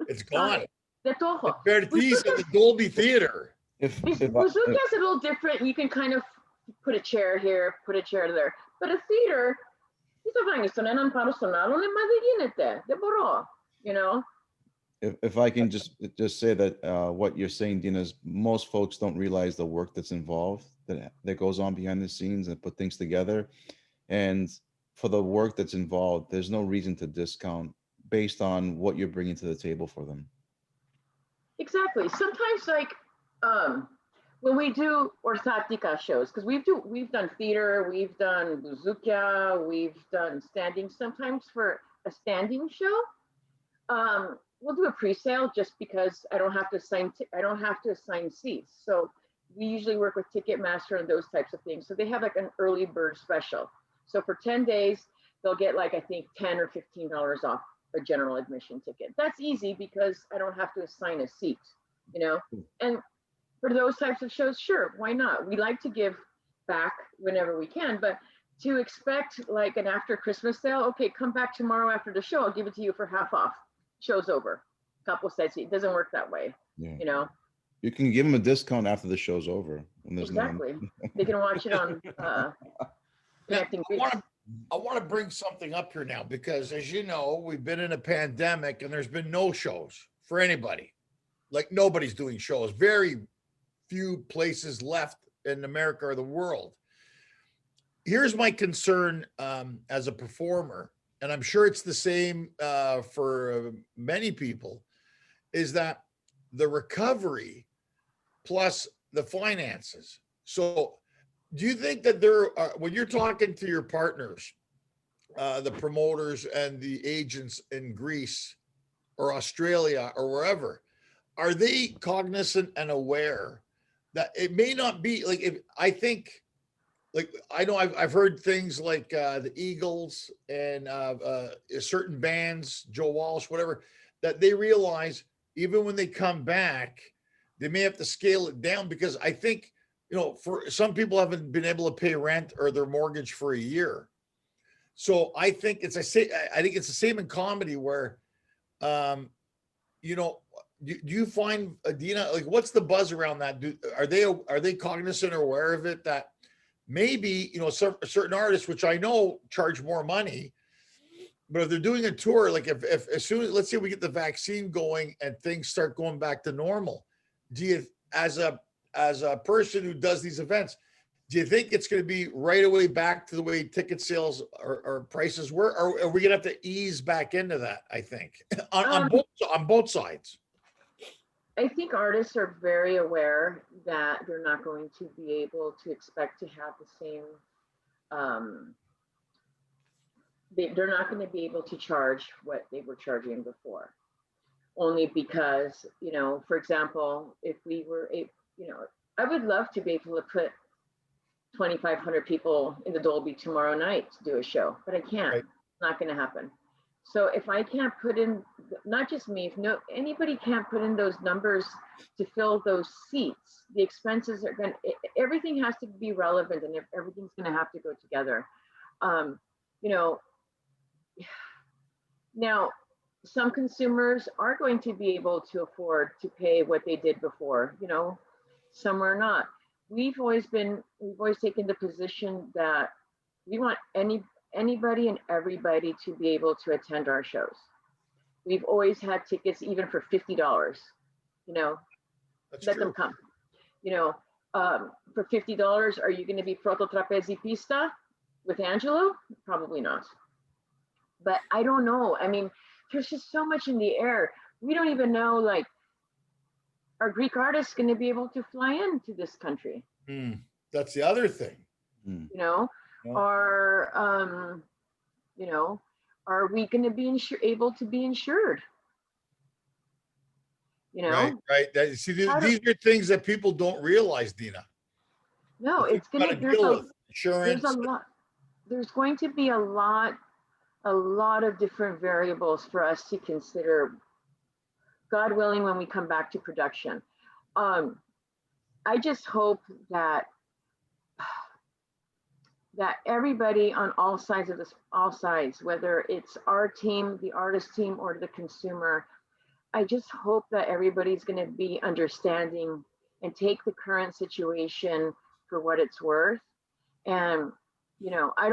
It's gone. Vertis at the Dolby Theater. Buzuki is a little different. You can kind of put a chair here, put a chair there. But a theater, If I can just say that what you're saying, Dina, is most folks don't realize the work that's involved, that goes on behind the scenes and put things together. And for the work that's involved, there's no reason to discount based on what you're bringing to the table for them. Exactly. Sometimes like when we do orthotica shows, because we've done theater, we've done buzukia, we've done standing. Sometimes for a standing show, we'll do a pre-sale just because I don't have to assign seats. So we usually work with Ticketmaster and those types of things. So they have like an early bird special. So for 10 days, they'll get like, I think $10 or $15 off a general admission ticket. That's easy because I don't have to assign a seat, you know? And for those types of shows, sure, why not? We like to give back whenever we can, but to expect like an after Christmas sale, okay, come back tomorrow after the show, I'll give it to you for half off. Show's over. Couple sets. It doesn't work that way, you know? You can give them a discount after the show's over. When there's exactly. They can watch it on Connecting Greeks. I want to bring something up here now because, as you know, we've been in a pandemic and there's been no shows for anybody. Like nobody's doing shows. Very few places left in America or the world. Here's my concern as a performer, and I'm sure it's the same for many people, is that the recovery plus the finances. So do you think that when you're talking to your partners, the promoters and the agents in Greece or Australia or wherever, are they cognizant and aware that it may not be like, if I think, like, I know I've heard things like the Eagles and certain bands, Joe Walsh, whatever, that they realize even when they come back, they may have to scale it down because I think, you know, for some people haven't been able to pay rent or their mortgage for a year. So I think it's the same in comedy where, you know, do you find, Dina, like what's the buzz around that? Are they cognizant or aware of it that maybe, you know, certain artists, which I know charge more money, but if they're doing a tour, like if as soon as, let's say we get the vaccine going and things start going back to normal, do you, as a person who does these events, do you think it's going to be right away back to the way ticket sales or prices were, or are we going to have to ease back into that? I think on both sides. I think artists are very aware that they're not going to be able to expect to have the same, they're not going to be able to charge what they were charging before. Only because, you know, for example, if we were, you know, I would love to be able to put 2,500 people in the Dolby tomorrow night to do a show, but I can't. Right. It's not going to happen. So if I can't put in, not just me, if anybody can't put in those numbers to fill those seats, the expenses are going to, everything has to be relevant and everything's going to have to go together. You know, now some consumers are going to be able to afford to pay what they did before, you know, some are not. We've always taken the position that we want anybody and everybody to be able to attend our shows. We've always had tickets even for $50, you know. That's let true. them come, you know. For $50, are you going to be Proto Trapezi Pista with Angelo? Probably not. But I don't know. I mean, there's just so much in the air. We don't even know, like, are Greek artists going to be able to fly into this country? That's the other thing. You know, Yeah. you know, are we going to be able to be insured? You know, Right. See, these are things that people don't realize, Dina. No, it's going to, deal with insurance. There's going to be a lot of different variables for us to consider, God willing, when we come back to production. I just hope that everybody on all sides, whether it's our team, the artist team, or the consumer, I just hope that everybody's going to be understanding and take the current situation for what it's worth. And, you know, I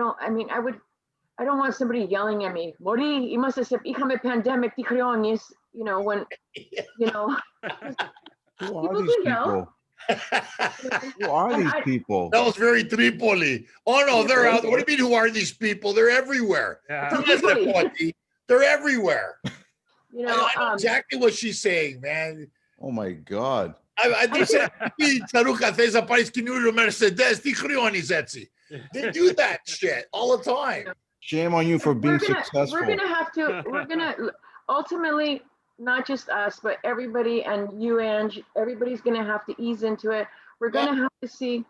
I don't want somebody yelling at me, Mori, you must have said, "Ikame pandemic, di creonis," you know, when, you know, Who are people these do yell. people? You know, Who are and these people? That was very Tripoli. Oh no, they're out. What do you mean? Who are these people? They're everywhere. Yeah. They're everywhere. you know, I know exactly what she's saying, man. Oh my God. They said, they do that shit all the time. Shame on you for being successful. We're gonna have to. We're gonna ultimately, not just us, but everybody, and you, Ange. Everybody's gonna have to ease into it. We're gonna have to see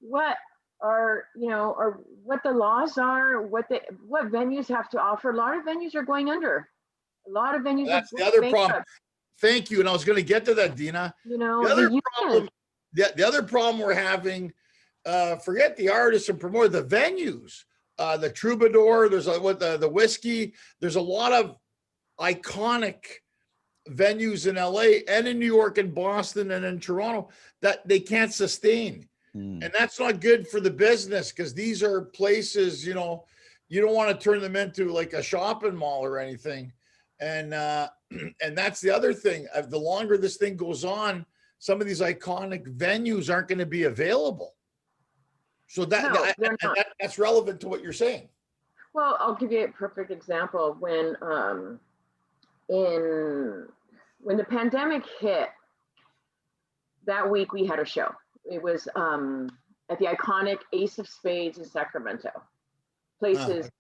what are, you know, or what the laws are, what venues have to offer. A lot of venues are going under. A lot of venues. That's the other problem. Thank you. And I was going to get to that, Dena. You know, the other problem we're having, forget the artists and promote the venues, the Troubadour, there's the whiskey. There's a lot of iconic venues in LA and in New York and Boston and in Toronto that they can't sustain. And that's not good for the business, because these are places, you know, you don't want to turn them into like a shopping mall or anything. And that's the other thing. The longer this thing goes on, some of these iconic venues aren't going to be available. So that's relevant to what you're saying. Well, I'll give you a perfect example. When the pandemic hit, that week we had a show. It was at the iconic Ace of Spades in Sacramento. Places.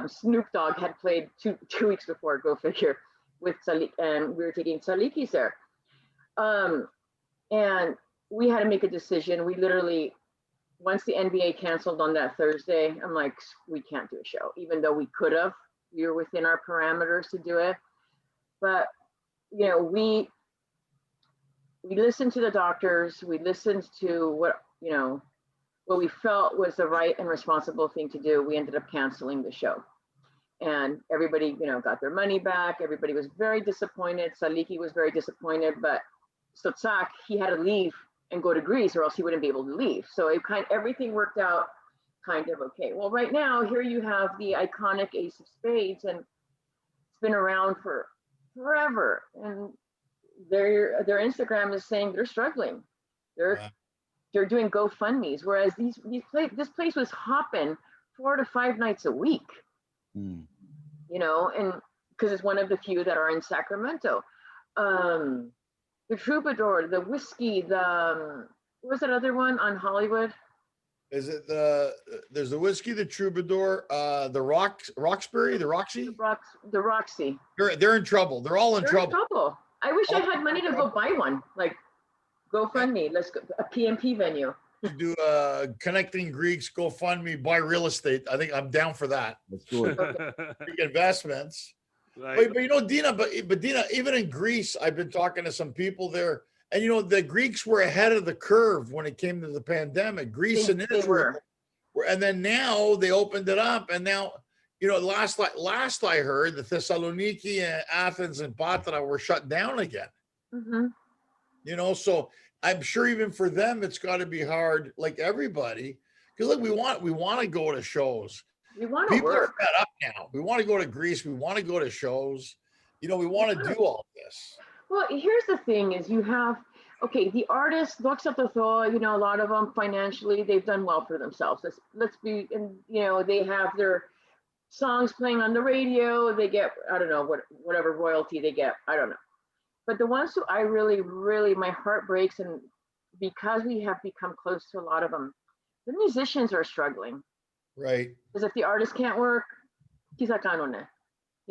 Snoop Dogg had played two weeks before, go figure, with Salik, and we were taking Salikis there. And we had to make a decision. We literally, once the NBA canceled on that Thursday, I'm like, we can't do a show, even though we could have. We were within our parameters to do it. But, you know, we listened to the doctors. We listened to what we felt was the right and responsible thing to do. We ended up canceling the show, and everybody, you know, got their money back. Everybody was very disappointed. Saliki was very disappointed, but Sotzak, he had to leave and go to Greece, or else he wouldn't be able to leave. So everything worked out kind of okay. Well, right now, here you have the iconic Ace of Spades, and it's been around for forever. And their Instagram is saying they're struggling. They're doing GoFundMe's, whereas this place was hopping 4 to 5 nights a week. You know, and because it's one of the few that are in Sacramento. The Troubadour, the whiskey, what was that other one on Hollywood? Is it there's the whiskey, the Troubadour, the Roxbury, the Roxy? The Roxy. They're in trouble. They're all in trouble. I wish I had money to go buy one. Like, GoFundMe, let's go, a PMP venue. Do Connecting Greeks, GoFundMe, buy real estate. I think I'm down for that. Let's do it. Big investments. Right. But you know, Dena, but Dena, even in Greece, I've been talking to some people there, and you know, the Greeks were ahead of the curve when it came to the pandemic. Greece and Israel were, and then now they opened it up, and now, you know, last I heard, the Thessaloniki and Athens and Patra were shut down again. You know, so I'm sure even for them, it's got to be hard, like everybody, because look, we want to go to shows. We want to People work. are fed up now. We want to go to Greece. We want to go to shows. You know, we want to do all this. Well, here's the thing: is you have the artists, you know, a lot of them financially, they've done well for themselves. Let's be, and you know, they have their songs playing on the radio. They get, I don't know, whatever royalty they get. I don't know. But the ones who I really, really, my heart breaks, and because we have become close to a lot of them, the musicians are struggling. Right. Because if the artist can't work, you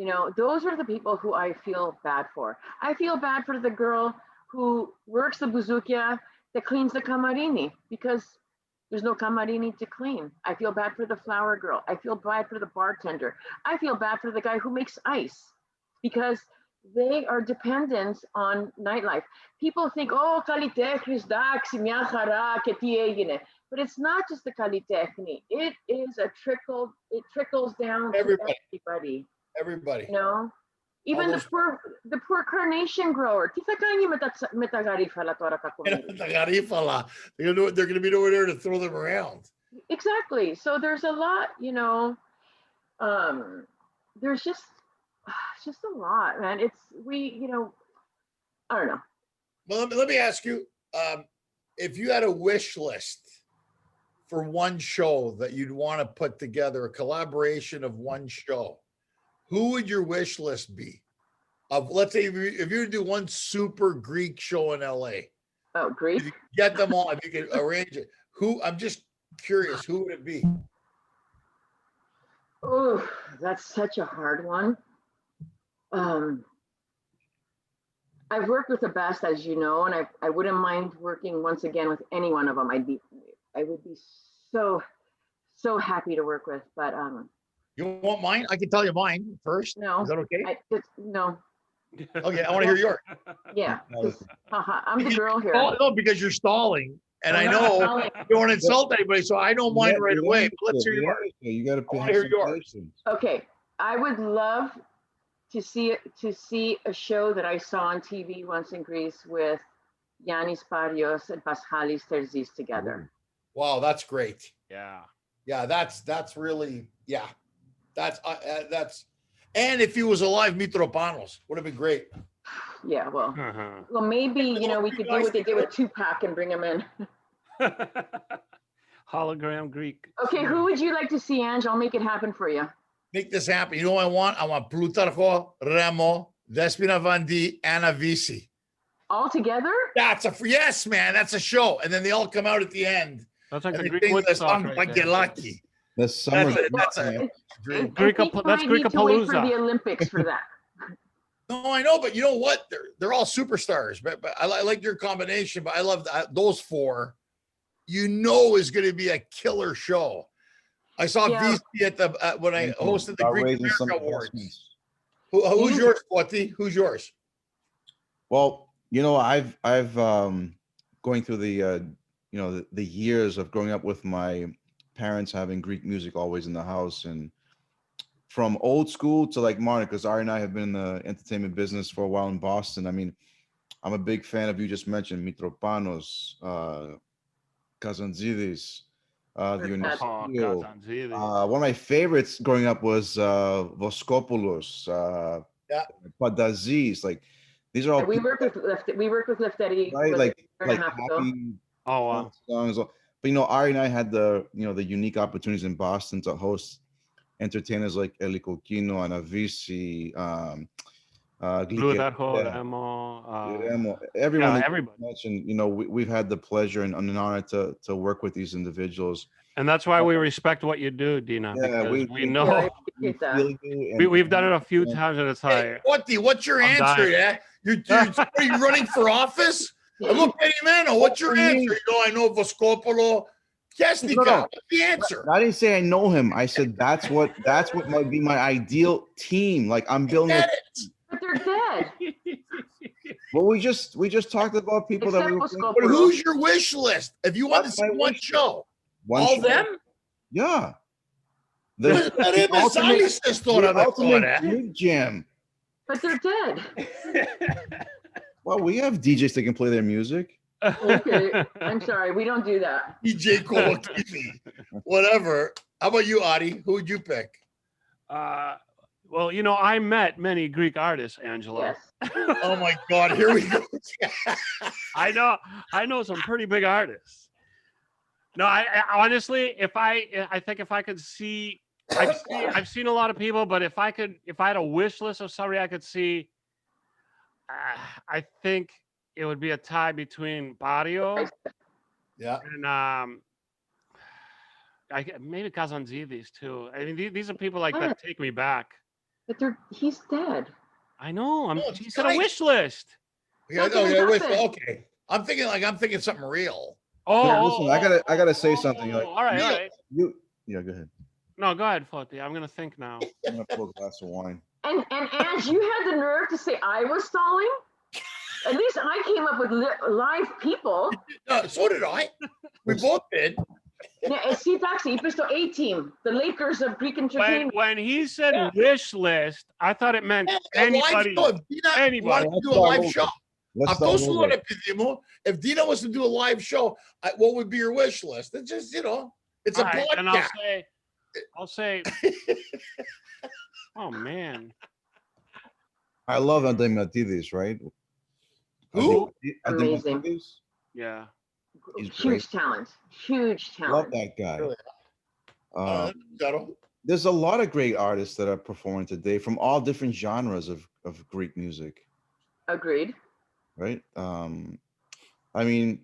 know, those are the people who I feel bad for. I feel bad for the girl who works the buzukia that cleans the camarini, because there's no camarini to clean. I feel bad for the flower girl. I feel bad for the bartender. I feel bad for the guy who makes ice, because they are dependent on nightlife. People think, oh, but it's not just the kalitechni. It is it trickles down to everybody. Everybody. You know? Even the poor carnation grower. They're going to be nowhere there to throw them around. Exactly. So there's a lot, you know, There's just it's just a lot, man. I don't know. Well, let me ask you, if you had a wish list for one show that you'd want to put together, a collaboration of one show, who would your wish list be? Of, let's say, if you were to do one super Greek show in LA, Oh, Greek. if you get them all, if you could arrange it, I'm just curious, who would it be? Oh, that's such a hard one. I've worked with the best, as you know, and I wouldn't mind working once again with any one of them. I would be so happy to work with. But You want mine? I can tell you mine first. no, Is that okay? no, Okay, I want to hear yours. yeah, I'm the girl here. Oh, no, because you're stalling, and I I'm know stalling. you don't want to insult anybody, so I know mine right away. But let's hear yours. You got to I wanna hear yours. Okay, I would love to see a show that I saw on TV once in Greece with Yannis Parios and Paschalis Terzis together. Wow, that's great. Yeah. Yeah, that's really, yeah, that's and if he was alive, Mitropanos would have been great. Yeah, well, Uh-huh. maybe we could do what they did with Tupac and bring him in. Hologram Greek. Okay, who would you like to see, Ange? I'll make it happen for you. Make this happen. You know what I want? I want Plutarcho, Remo, Despina Vandi, Anna Visi. All together? That's yes, man. That's a show, and then they all come out at the end. That's like And the they Greek sing the Woodstock song right like there. you're lucky. That's summer. That's a dream. Greek- And that's might need to wait for Greekapalooza. the Olympics for that. No, I know, but you know what? They're all superstars. But I like your combination. But I love those four. You know, is going to be a killer show. I saw Yeah. VC at when I hosted the About Greek raising some America Awards. investments. Who's yours, Forty? Who's yours? Well, I've going through the the years of growing up with my parents having Greek music always in the house, and from old school to like modern, because Ari and I have been in the entertainment business for a while in Boston. I mean, I'm a big fan of, you just mentioned, Mitropanos, Kazantzidis, the Oh, Ionesio. Kazantzidis. One of my favorites growing up was Voskopoulos, Yeah. Padazis. Like, these are all We people work with Leftetti, right? was Like it a year and a half ago? happy Oh, wow. songs. But Ari and I had the unique opportunities in Boston to host entertainers like Eli Coquino, Anavisi, Plutarcho, Remo, everyone yeah, that you everybody. mentioned. We've had the pleasure and an honor to work with these individuals. And that's why we respect what you do, Dena, Yeah, because we Yeah, I know appreciate that. feel you, and we've done it a few times, and it's Hey, like, what's your I'm answer? dying. Yeah, are you running for office? Look, Eddie Mano, what's your What do you answer? mean? I know Voskopolo. Kesnika, No. what's the answer? I didn't say I know him. I said that's what might be my ideal team. Like, I'm building Get a it. But they're dead. Well, we just talked about people that we were Except But Voskopoulos. who's your wish list? If you want to That's see my one wish show, one all show. them? Yeah. Sarebbe Salis questa storia the ultimate d'attore, eh? Greek jam. But they're dead. Well, we have DJs that can play their music. Okay, I'm sorry, we don't do that. DJ Kolokini, whatever. How about you, Adi? Who would you pick? well, I met many Greek artists, Angela. Yes. Oh my God, here we go. I know some pretty big artists. No, I honestly, I think if I could see, I've seen a lot of people, but if I had a wish list of somebody I could see, I think it would be a tie between Barrio Yeah. and maybe Kazantzidis too. I mean, these are people like that take me back. But he's dead. I know. No, He it's said a nice. wish list. Yeah, Nothing okay. I'm thinking something real. Oh, Listen, I gotta say something. Like, all right, all right. yeah, go ahead. No, go ahead, Foti. I'm gonna think now. I'm gonna pour a glass of wine. And Ange, you had the nerve to say I was stalling? At least I came up with live people. No, so did I. We both did. Yeah, see, taxi, Pisto A-Team, the Lakers of Greek entertainment. When he said wish list, I thought it meant anybody. If Dena anybody. wanted to do a live show, Let's start over. if Dena wants to do a live show, what would be your wish list? It's just, it's a All right, and I'll podcast. say I'll say, oh man, I love Ade Martinez, right? Who? Ade Amazing. Martinez, yeah. he's great. Huge talent. Huge Love talent. that guy. Really? Uh, Settle. there's a lot of great artists that are performing today from all different genres of Greek music, Agreed. right? I mean,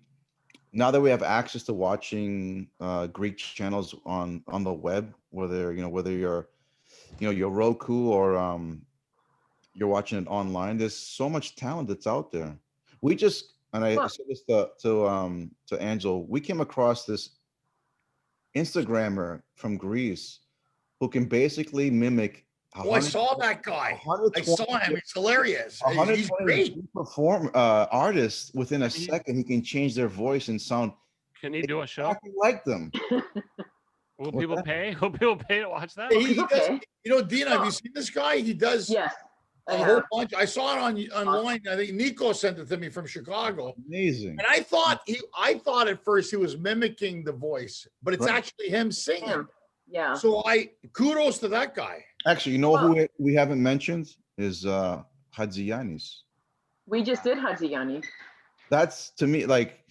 now that we have access to watching Greek channels on the web, whether you're your Roku or you're watching it online, there's so much talent that's out there. We just and I Well, said this to Angel, we came across this Instagrammer from Greece who can basically mimic Oh, I saw that guy. I saw him. He's hilarious. He's 120 great. perform artists within a Can he- second. He can change their voice and sound Can he do a show? exactly like them. Will What's people that? pay? Will people pay to watch that? He does. Okay. Dina, have you seen this guy? He does Yes, I a whole have. bunch. I saw it online. I think Nico sent it to me from Chicago. Amazing. And I thought at first he was mimicking the voice, but it's Right. actually him singing. Him. Yeah. So kudos to that guy. Actually, you know who we haven't mentioned is Hadziyanis. We just did Hadziani. That's to me like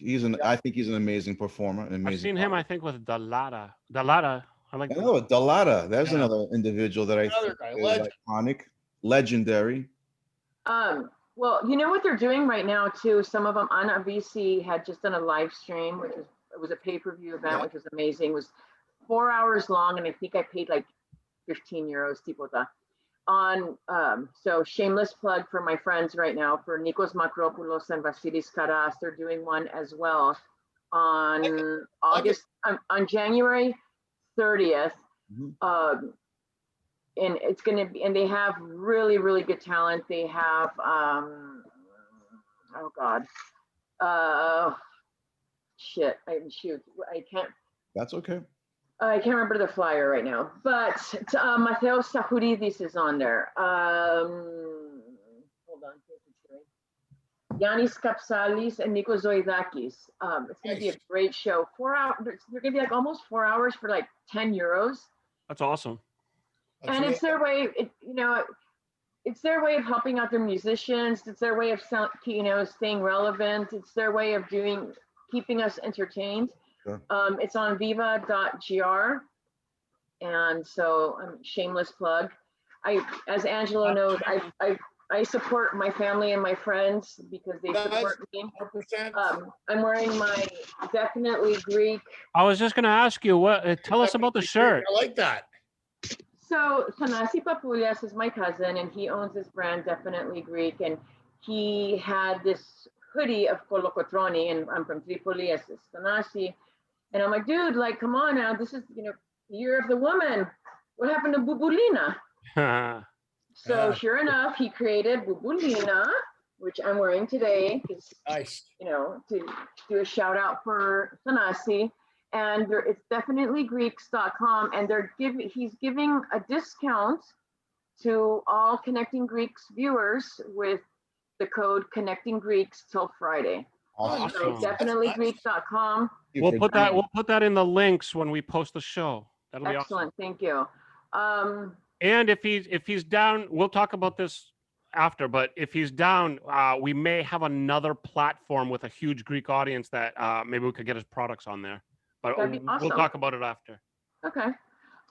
I think he's an amazing performer. An I've amazing seen him, I artist. think, with Dalada. Dalada. I like I know Dalada. There's Yeah. another individual that I Another think guy, is legend. iconic, legendary. Well, you know what they're doing right now too. Some of them, Anna VC had just done a live stream, it was a pay-per-view event, Yeah. which was amazing. It was 4 hours long, and I think I paid like 15 euros, tipota. On so shameless plug for my friends right now for Nikos Makropoulos and Vasilis Karas. They're doing one as well on on January 30th. Mhm. And it's gonna be, and they have really, really good talent. They have oh god, shit, I can't remember the flyer right now, but Matheos Sahoudidis is on there. Hold on, Yannis Kapsalis and Nikos Zoidakis. It's going to be a great show. 4 hours. They're going to be like almost 4 hours for like 10 euros. That's awesome. And it's their way. It's their way of helping out their musicians. It's their way of staying relevant. It's their way of keeping us entertained. Sure. It's on viva.gr. And so shameless plug. As Angelo knows, I support my family and my friends because they support me. 100%. I'm wearing my Definitely Greek. I was just going to ask you, tell us about the shirt. I like that. So Thanasi Papoulias is my cousin, and he owns this brand, Definitely Greek, and he had this hoodie of Kolokotroni, and I'm from Tripoli, as is Thanasi, and I'm like, dude, like, come on now, this is, the year of the woman. What happened to Bubulina? So sure enough, he created Bubulina, which I'm wearing today, because Nice. to do a shout out for Thanasi. And it's definitely Greeks.com, and he's giving a discount to all Connecting Greeks viewers with the code Connecting Greeks till Friday. Awesome. So definitely Greeks.com. We'll put that in the links when we post the show. That'll be Excellent. awesome. Thank you. And if he's down, we'll talk about this after, but if he's down, we may have another platform with a huge Greek audience that maybe we could get his products on there. But That'd be awesome. We'll talk about it after. Okay.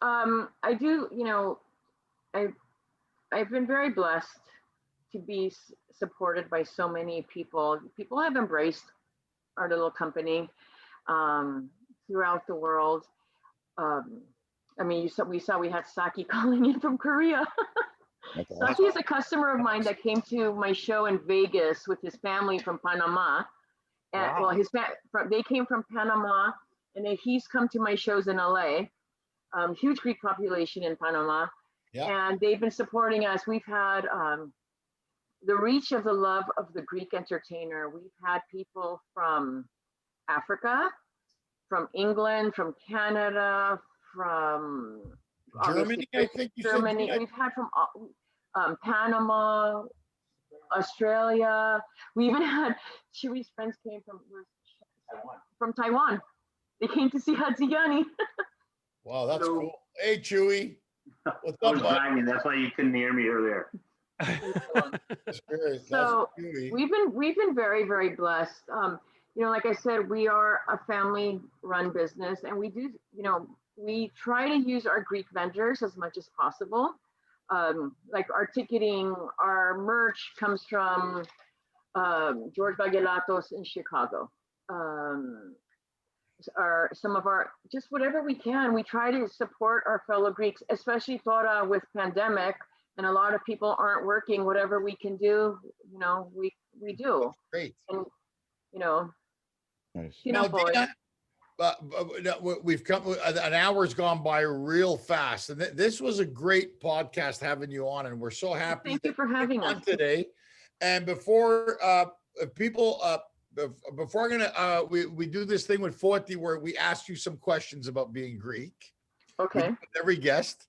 I do, I've been very blessed to be supported by so many people. People have embraced our little company throughout the world. We had Saki calling in from Korea. Saki is a customer of mine that came to my show in Vegas with his family from Panama. And Wow. Well, they came from Panama, and then he's come to my shows in LA. Huge Greek population in Panama. Yeah. And they've been supporting us. We've had the reach of the love of the Greek entertainer. We've had people from Africa, from England, from Canada, from Germany, I think you Germany. said. We've had from Panama, Australia. We even had Chewy's friends came from Taiwan. They came to see Hadziani. Wow, that's So- cool. Hey, Chewy. What's I up, was bud? driving. That's why you couldn't hear me earlier. Sure, that's So Chewy. we've been very, very blessed. Like I said, we are a family run business, and we do, we try to use our Greek vendors as much as possible. Like our ticketing, our merch comes from George Bagelatos in Chicago. Some of our, just whatever we can, we try to support our fellow Greeks, especially Tora with pandemic, and a lot of people aren't working. Whatever we can do, we do. Great. And Nice. Now, boy. Dena, we've come, an hour's gone by real fast. And this was a great podcast having you on. And we're so happy Thank you for having on us. today. And before people, before we do this thing with Forty where we ask you some questions about being Greek. We Okay. do it with every guest.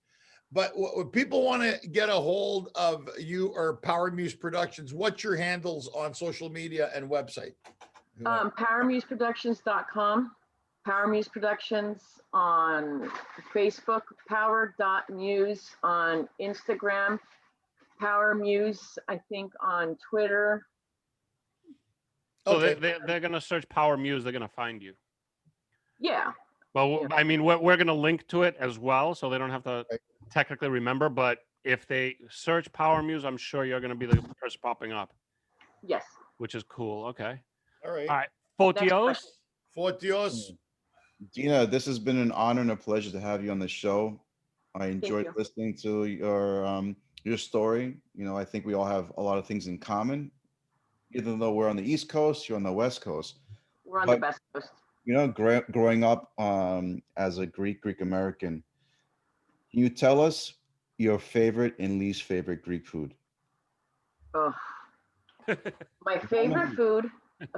But what people want to get a hold of you or Power Muse Productions, what's your handles on social media and website? PowerMuseProductions.com, Power Muse Productions on Facebook, Power.Muse on Instagram, Power Muse, I think, on Twitter. So Okay. they're going to search Power Muse. They're going to find you. Yeah. Well, Yeah. I mean, we're going to link to it as well, so they don't have to Right. technically remember. But if they search Power Muse, I'm sure you're going to be the first popping up, Yes. which is cool. Okay. All right. All right. Next Fotios. question. Fortios. Dena, this has been an honor and a pleasure to have you on the show. I enjoyed you. listening to your story. I think we all have a lot of things in common, even though we're on the East Coast, you're on the West Coast. We're on But- the best coast. Growing up as a Greek American, can you tell us your favorite and least favorite Greek food? Oh, my favorite food.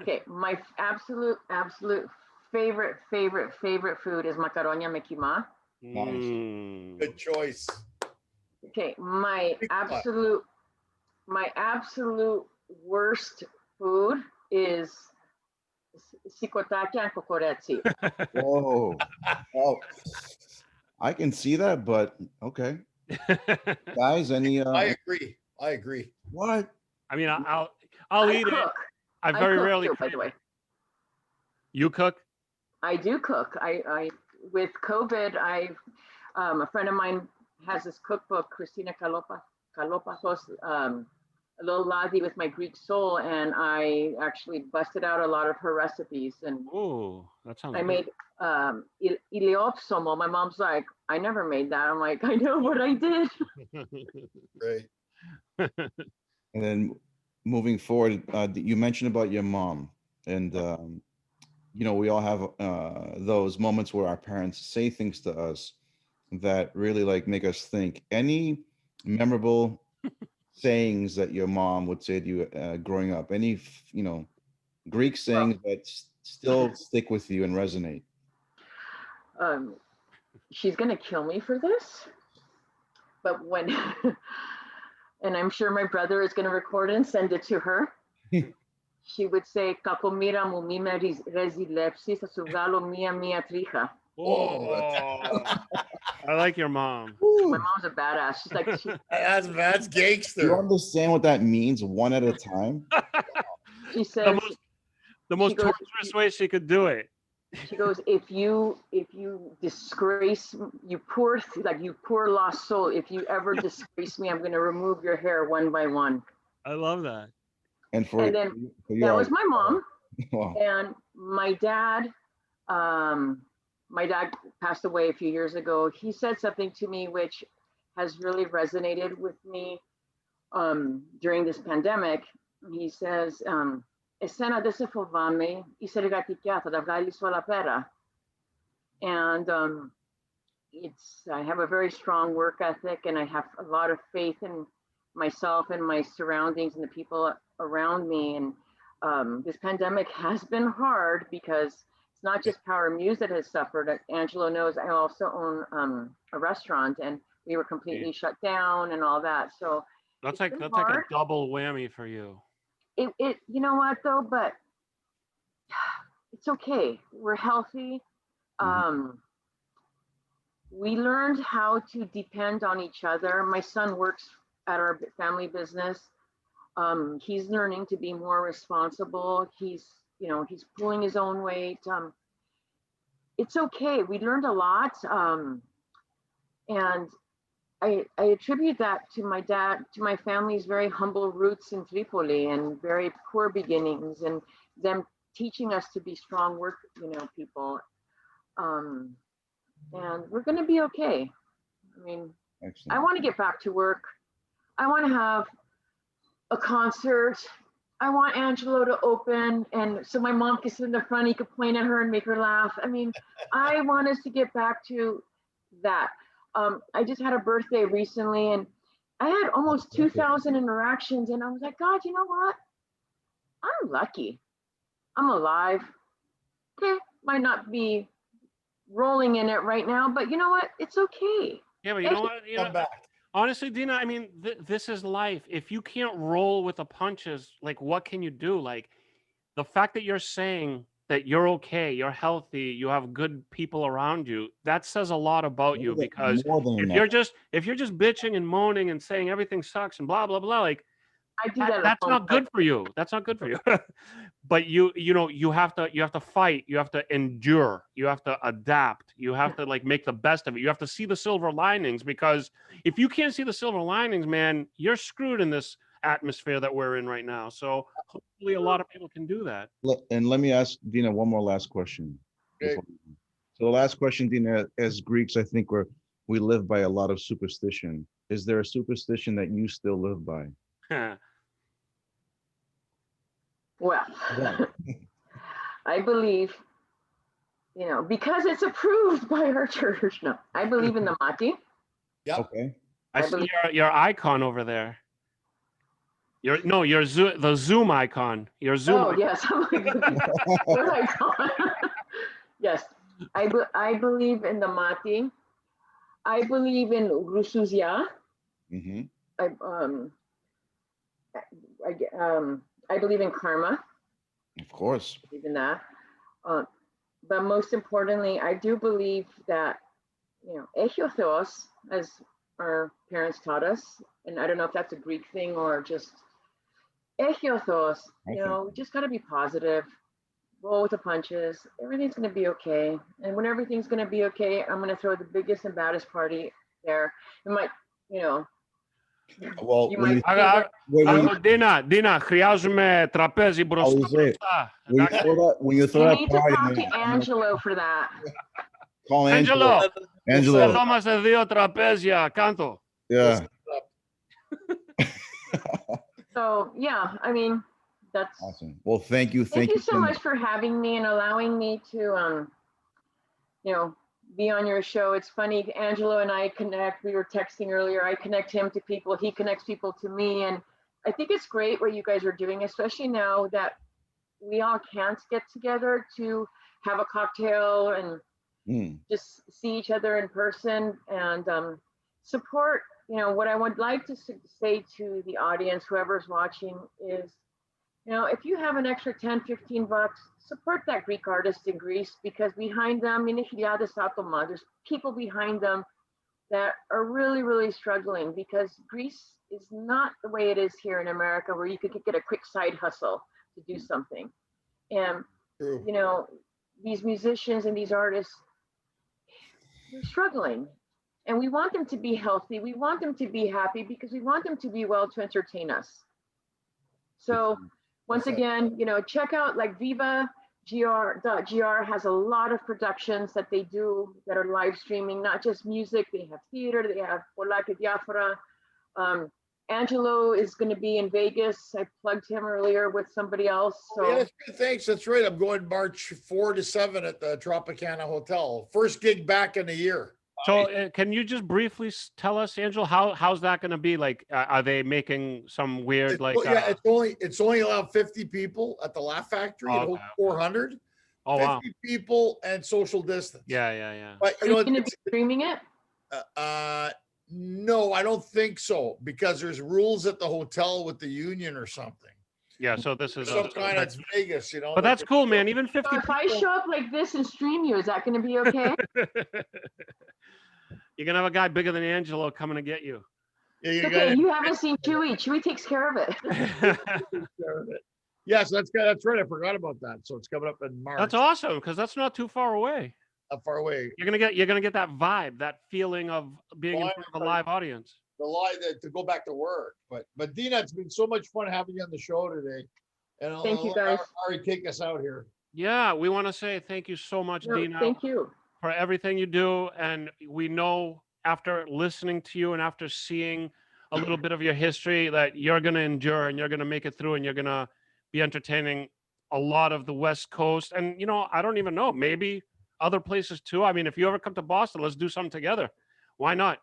Okay, my absolute favorite food is macaronia με κιμά. Mm. Good choice. Okay, my Big pot. absolute worst food is sikotaki and kokoretsi. Whoa. Oh, I can see that, but okay. Guys, any I agree. what? I mean, I'll I eat it. cook. I very cook rarely too, by crave the way. it. You cook? I do cook. I with COVID, a friend of mine has this cookbook, Christina Kalopapos, a little laddie with my Greek soul, and I actually busted out a lot of her recipes, and Ooh, that sounds I good. made iliopsomo. My mom's like, I never made that. I'm like, I know what I did. Great. And then moving forward, you mentioned about your mom, and we all have those moments where our parents say things to us that really like make us think. Any memorable sayings that your mom would say to you growing up? Any Greek sayings that still stick with you and resonate? She's gonna kill me for this, but when and I'm sure my brother is gonna record it and send it to her. She would say, "Kakomira mu mime rezilepsis asugalo mia trija." Oh, I like your mom. My mom's a badass. She's like, That's Do you gangster. understand what that means? One at a time. she says, The most She goes, torturous way she could do it. she goes, if you disgrace, you poor lost soul, if you ever disgrace me, I'm gonna remove your hair one by one. I love that. And for, And then for you, that was my mom. Wow. And my dad passed away a few years ago. He said something to me which has really resonated with me during this pandemic. He says, "Εσένα δεν σε φοβάμαι, είσαι εργατικιά, θα τα βγάλεις όλα πέρα." And I have a very strong work ethic, and I have a lot of faith in myself and my surroundings and the people around me. And this pandemic has been hard because it's not just Power Muse that has suffered. Angelo knows I also own a restaurant, and we were completely shut down and all that. So That's it's like been a hard. double whammy for you. It you know what though, but it's okay. We're healthy. we learned how to depend on each other. My son works at our family business. He's learning to be more responsible. He's pulling his own weight. It's okay. We learned a lot. And I attribute that to my dad, to my family's very humble roots in Tripoli and very poor beginnings, and them teaching us to be strong people. And we're going to be okay. I mean, Excellent. I want to get back to work. I want to have a concert. I want Angelo to open, and so my mom can sit in the front. He could point at her and make her laugh. I mean, I want us to get back to that. I just had a birthday recently, and I had almost 2,000 interactions, and I was like, God, you know what? I'm lucky. I'm alive. Okay, might not be rolling in it right now, but you know what? It's okay. Yeah, but you know what? Come back. Honestly, Dena, I mean, this is life. If you can't roll with the punches, like, what can you do? Like, the fact that you're saying that you're okay, you're healthy, you have good people around you, that says a lot about you. Because if you're just bitching and moaning and saying everything sucks and blah blah blah, like, I do that. that's not good for you. That's not good for you. But you have to fight. You have to endure. You have to adapt. You have to, like, make the best of it. You have to see the silver linings, because if you can't see the silver linings, man, you're screwed in this atmosphere that we're in right now. So hopefully a lot of people can do that. And let me ask Dena one more last question. Okay. So the last question, Dena, as Greeks, I think we live by a lot of superstition. Is there a superstition that you still live by? Well, I believe, because it's approved by our church. No, I believe in the mati. Yep. Okay. I see your icon over there. The Zoom icon. Your Zoom. Oh, icon. yes. I'm like, what icon? Yes, I believe in the mati. I believe in rusuzia. Mm-hmm. I believe in karma. Of course. I believe in that. But most importantly, I do believe that, echios, as our parents taught us, and I don't know if that's a Greek thing or just echios, we just got to be positive, roll with the punches. Everything's going to be okay. And when everything's going to be okay, I'm going to throw the biggest and baddest party there. It might, Well, Dena, χρειάζομαι τραπέζι μπροστά. When you throw you that need to party, talk man, to Angelo for that. call Angelo. Angelo. Χρειαζόμαστε 2 τραπέζια, κάντο. Yeah. So yeah, I mean, that's Awesome. Well, thank you. Thank you so much for having me and allowing me to, be on your show. It's funny, Angelo and I connect. We were texting earlier. I connect him to people. He connects people to me. And I think it's great what you guys are doing, especially now that we all can't get together to have a cocktail and just see each other in person and support. What I would like to say to the audience, whoever's watching, is, if you have an extra 10, 15 bucks, support that Greek artist in Greece, because behind them, there's people behind them that are really, really struggling, because Greece is not the way it is here in America, where you could get a quick side hustle to do something. And, these musicians and these artists, they're struggling. And we want them to be healthy. We want them to be happy, because we want them to be well to entertain us. So once again, check out like vivagr.gr has a lot of productions that they do that are live streaming, not just music. They have theater, they have Polake Diaspora. Angelo is going to be in Vegas. I plugged him earlier with somebody else. So yeah, that's good. Thanks. That's right. I'm going March 4 to 7 at the Tropicana Hotel. First gig back in a year. So can you just briefly tell us, Angelo, how's that going to be? Like, are they making some weird, it's only allowed 50 people at the Laugh Factory. It holds 400. Oh, 50 wow. people and social distance. Yeah. But are you going to be streaming it? No, I don't think so, because there's rules at the hotel with the union or something. Yeah, so this is some kind of Vegas, But that's cool, man. Even 50 so if I show up like this and stream you, is that going to be okay? You're gonna have a guy bigger than Angelo coming to get you. Yeah, It's you okay. gotta You haven't seen Chewy. Chewy takes care of it. take care of it. Yes, that's right. I forgot about that. So it's coming up in March. That's awesome because that's not too far away. How far away? You're gonna get that vibe, that feeling of being in front of a live audience. The lie that to go back to work. But Dena, it's been so much fun having you on the show today. And I'll Thank you, let guys. Ari take us out here. Yeah, we want to say thank you so much, No, Dena, thank you. for everything you do. And we know after listening to you and after seeing a little bit of your history that you're going to endure and you're going to make it through and you're going to be entertaining a lot of the West Coast. And, you know, I don't even know, maybe other places too. I mean, if you ever come to Boston, let's do something together. Why not?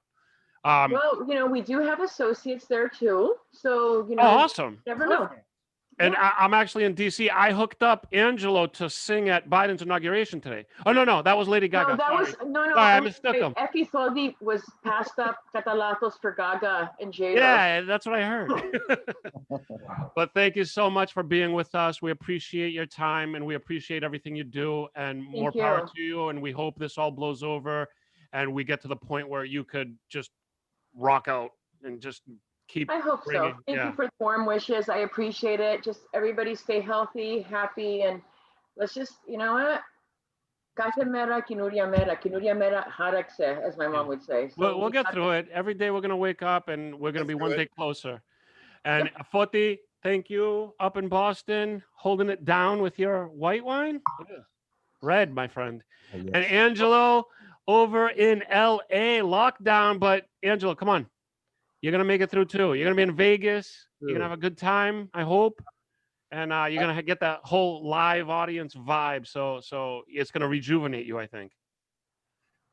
Well, you know, we do have associates there too. So, you know, awesome. never know. And I'm actually in DC. I hooked up Angelo to sing at Biden's inauguration today. Oh, no, that was Lady Gaga. No, that Sorry. was no. Sorry, I mistook him. Effie Thodi was passed up catalatos for Gaga and J-Lo. Yeah, that's what I heard. But thank you so much for being with us. We appreciate your time and we appreciate everything you do. And more power to you. And we hope this all blows over and we get to the point where you could just rock out and just keep. I hope so. Thank you for the warm wishes. I appreciate it. Just everybody stay healthy, happy, and let's just, you know what? Kase mera, kinuria mera, harakse, as my mom would say. So we'll get through it. Every day we're going to wake up and we're going to be one day closer. And Foti, thank you up in Boston, holding it down with your white wine. Red, my friend. Yes. And Angelo over in LA, lockdown. But Angelo, come on. You're going to make it through too. You're going to be in Vegas. You're going to have a good time, I hope. And you're going to get that whole live audience vibe. So it's going to rejuvenate you, I think.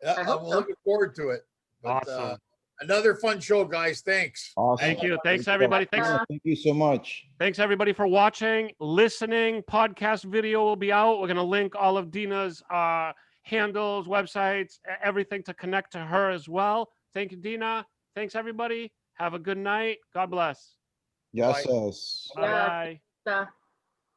Yeah, I'm looking forward to it. But, awesome. Another fun show, guys. Thanks. Awesome. Thank you. Thanks, everybody. Thanks. Thank you so much. Thanks, everybody, for watching, listening. Podcast video will be out. We're going to link all of Dena's handles, websites, everything to connect to her as well. Thank you, Dena. Thanks, everybody. Have a good night. God bless. Yes. Bye. Yeah.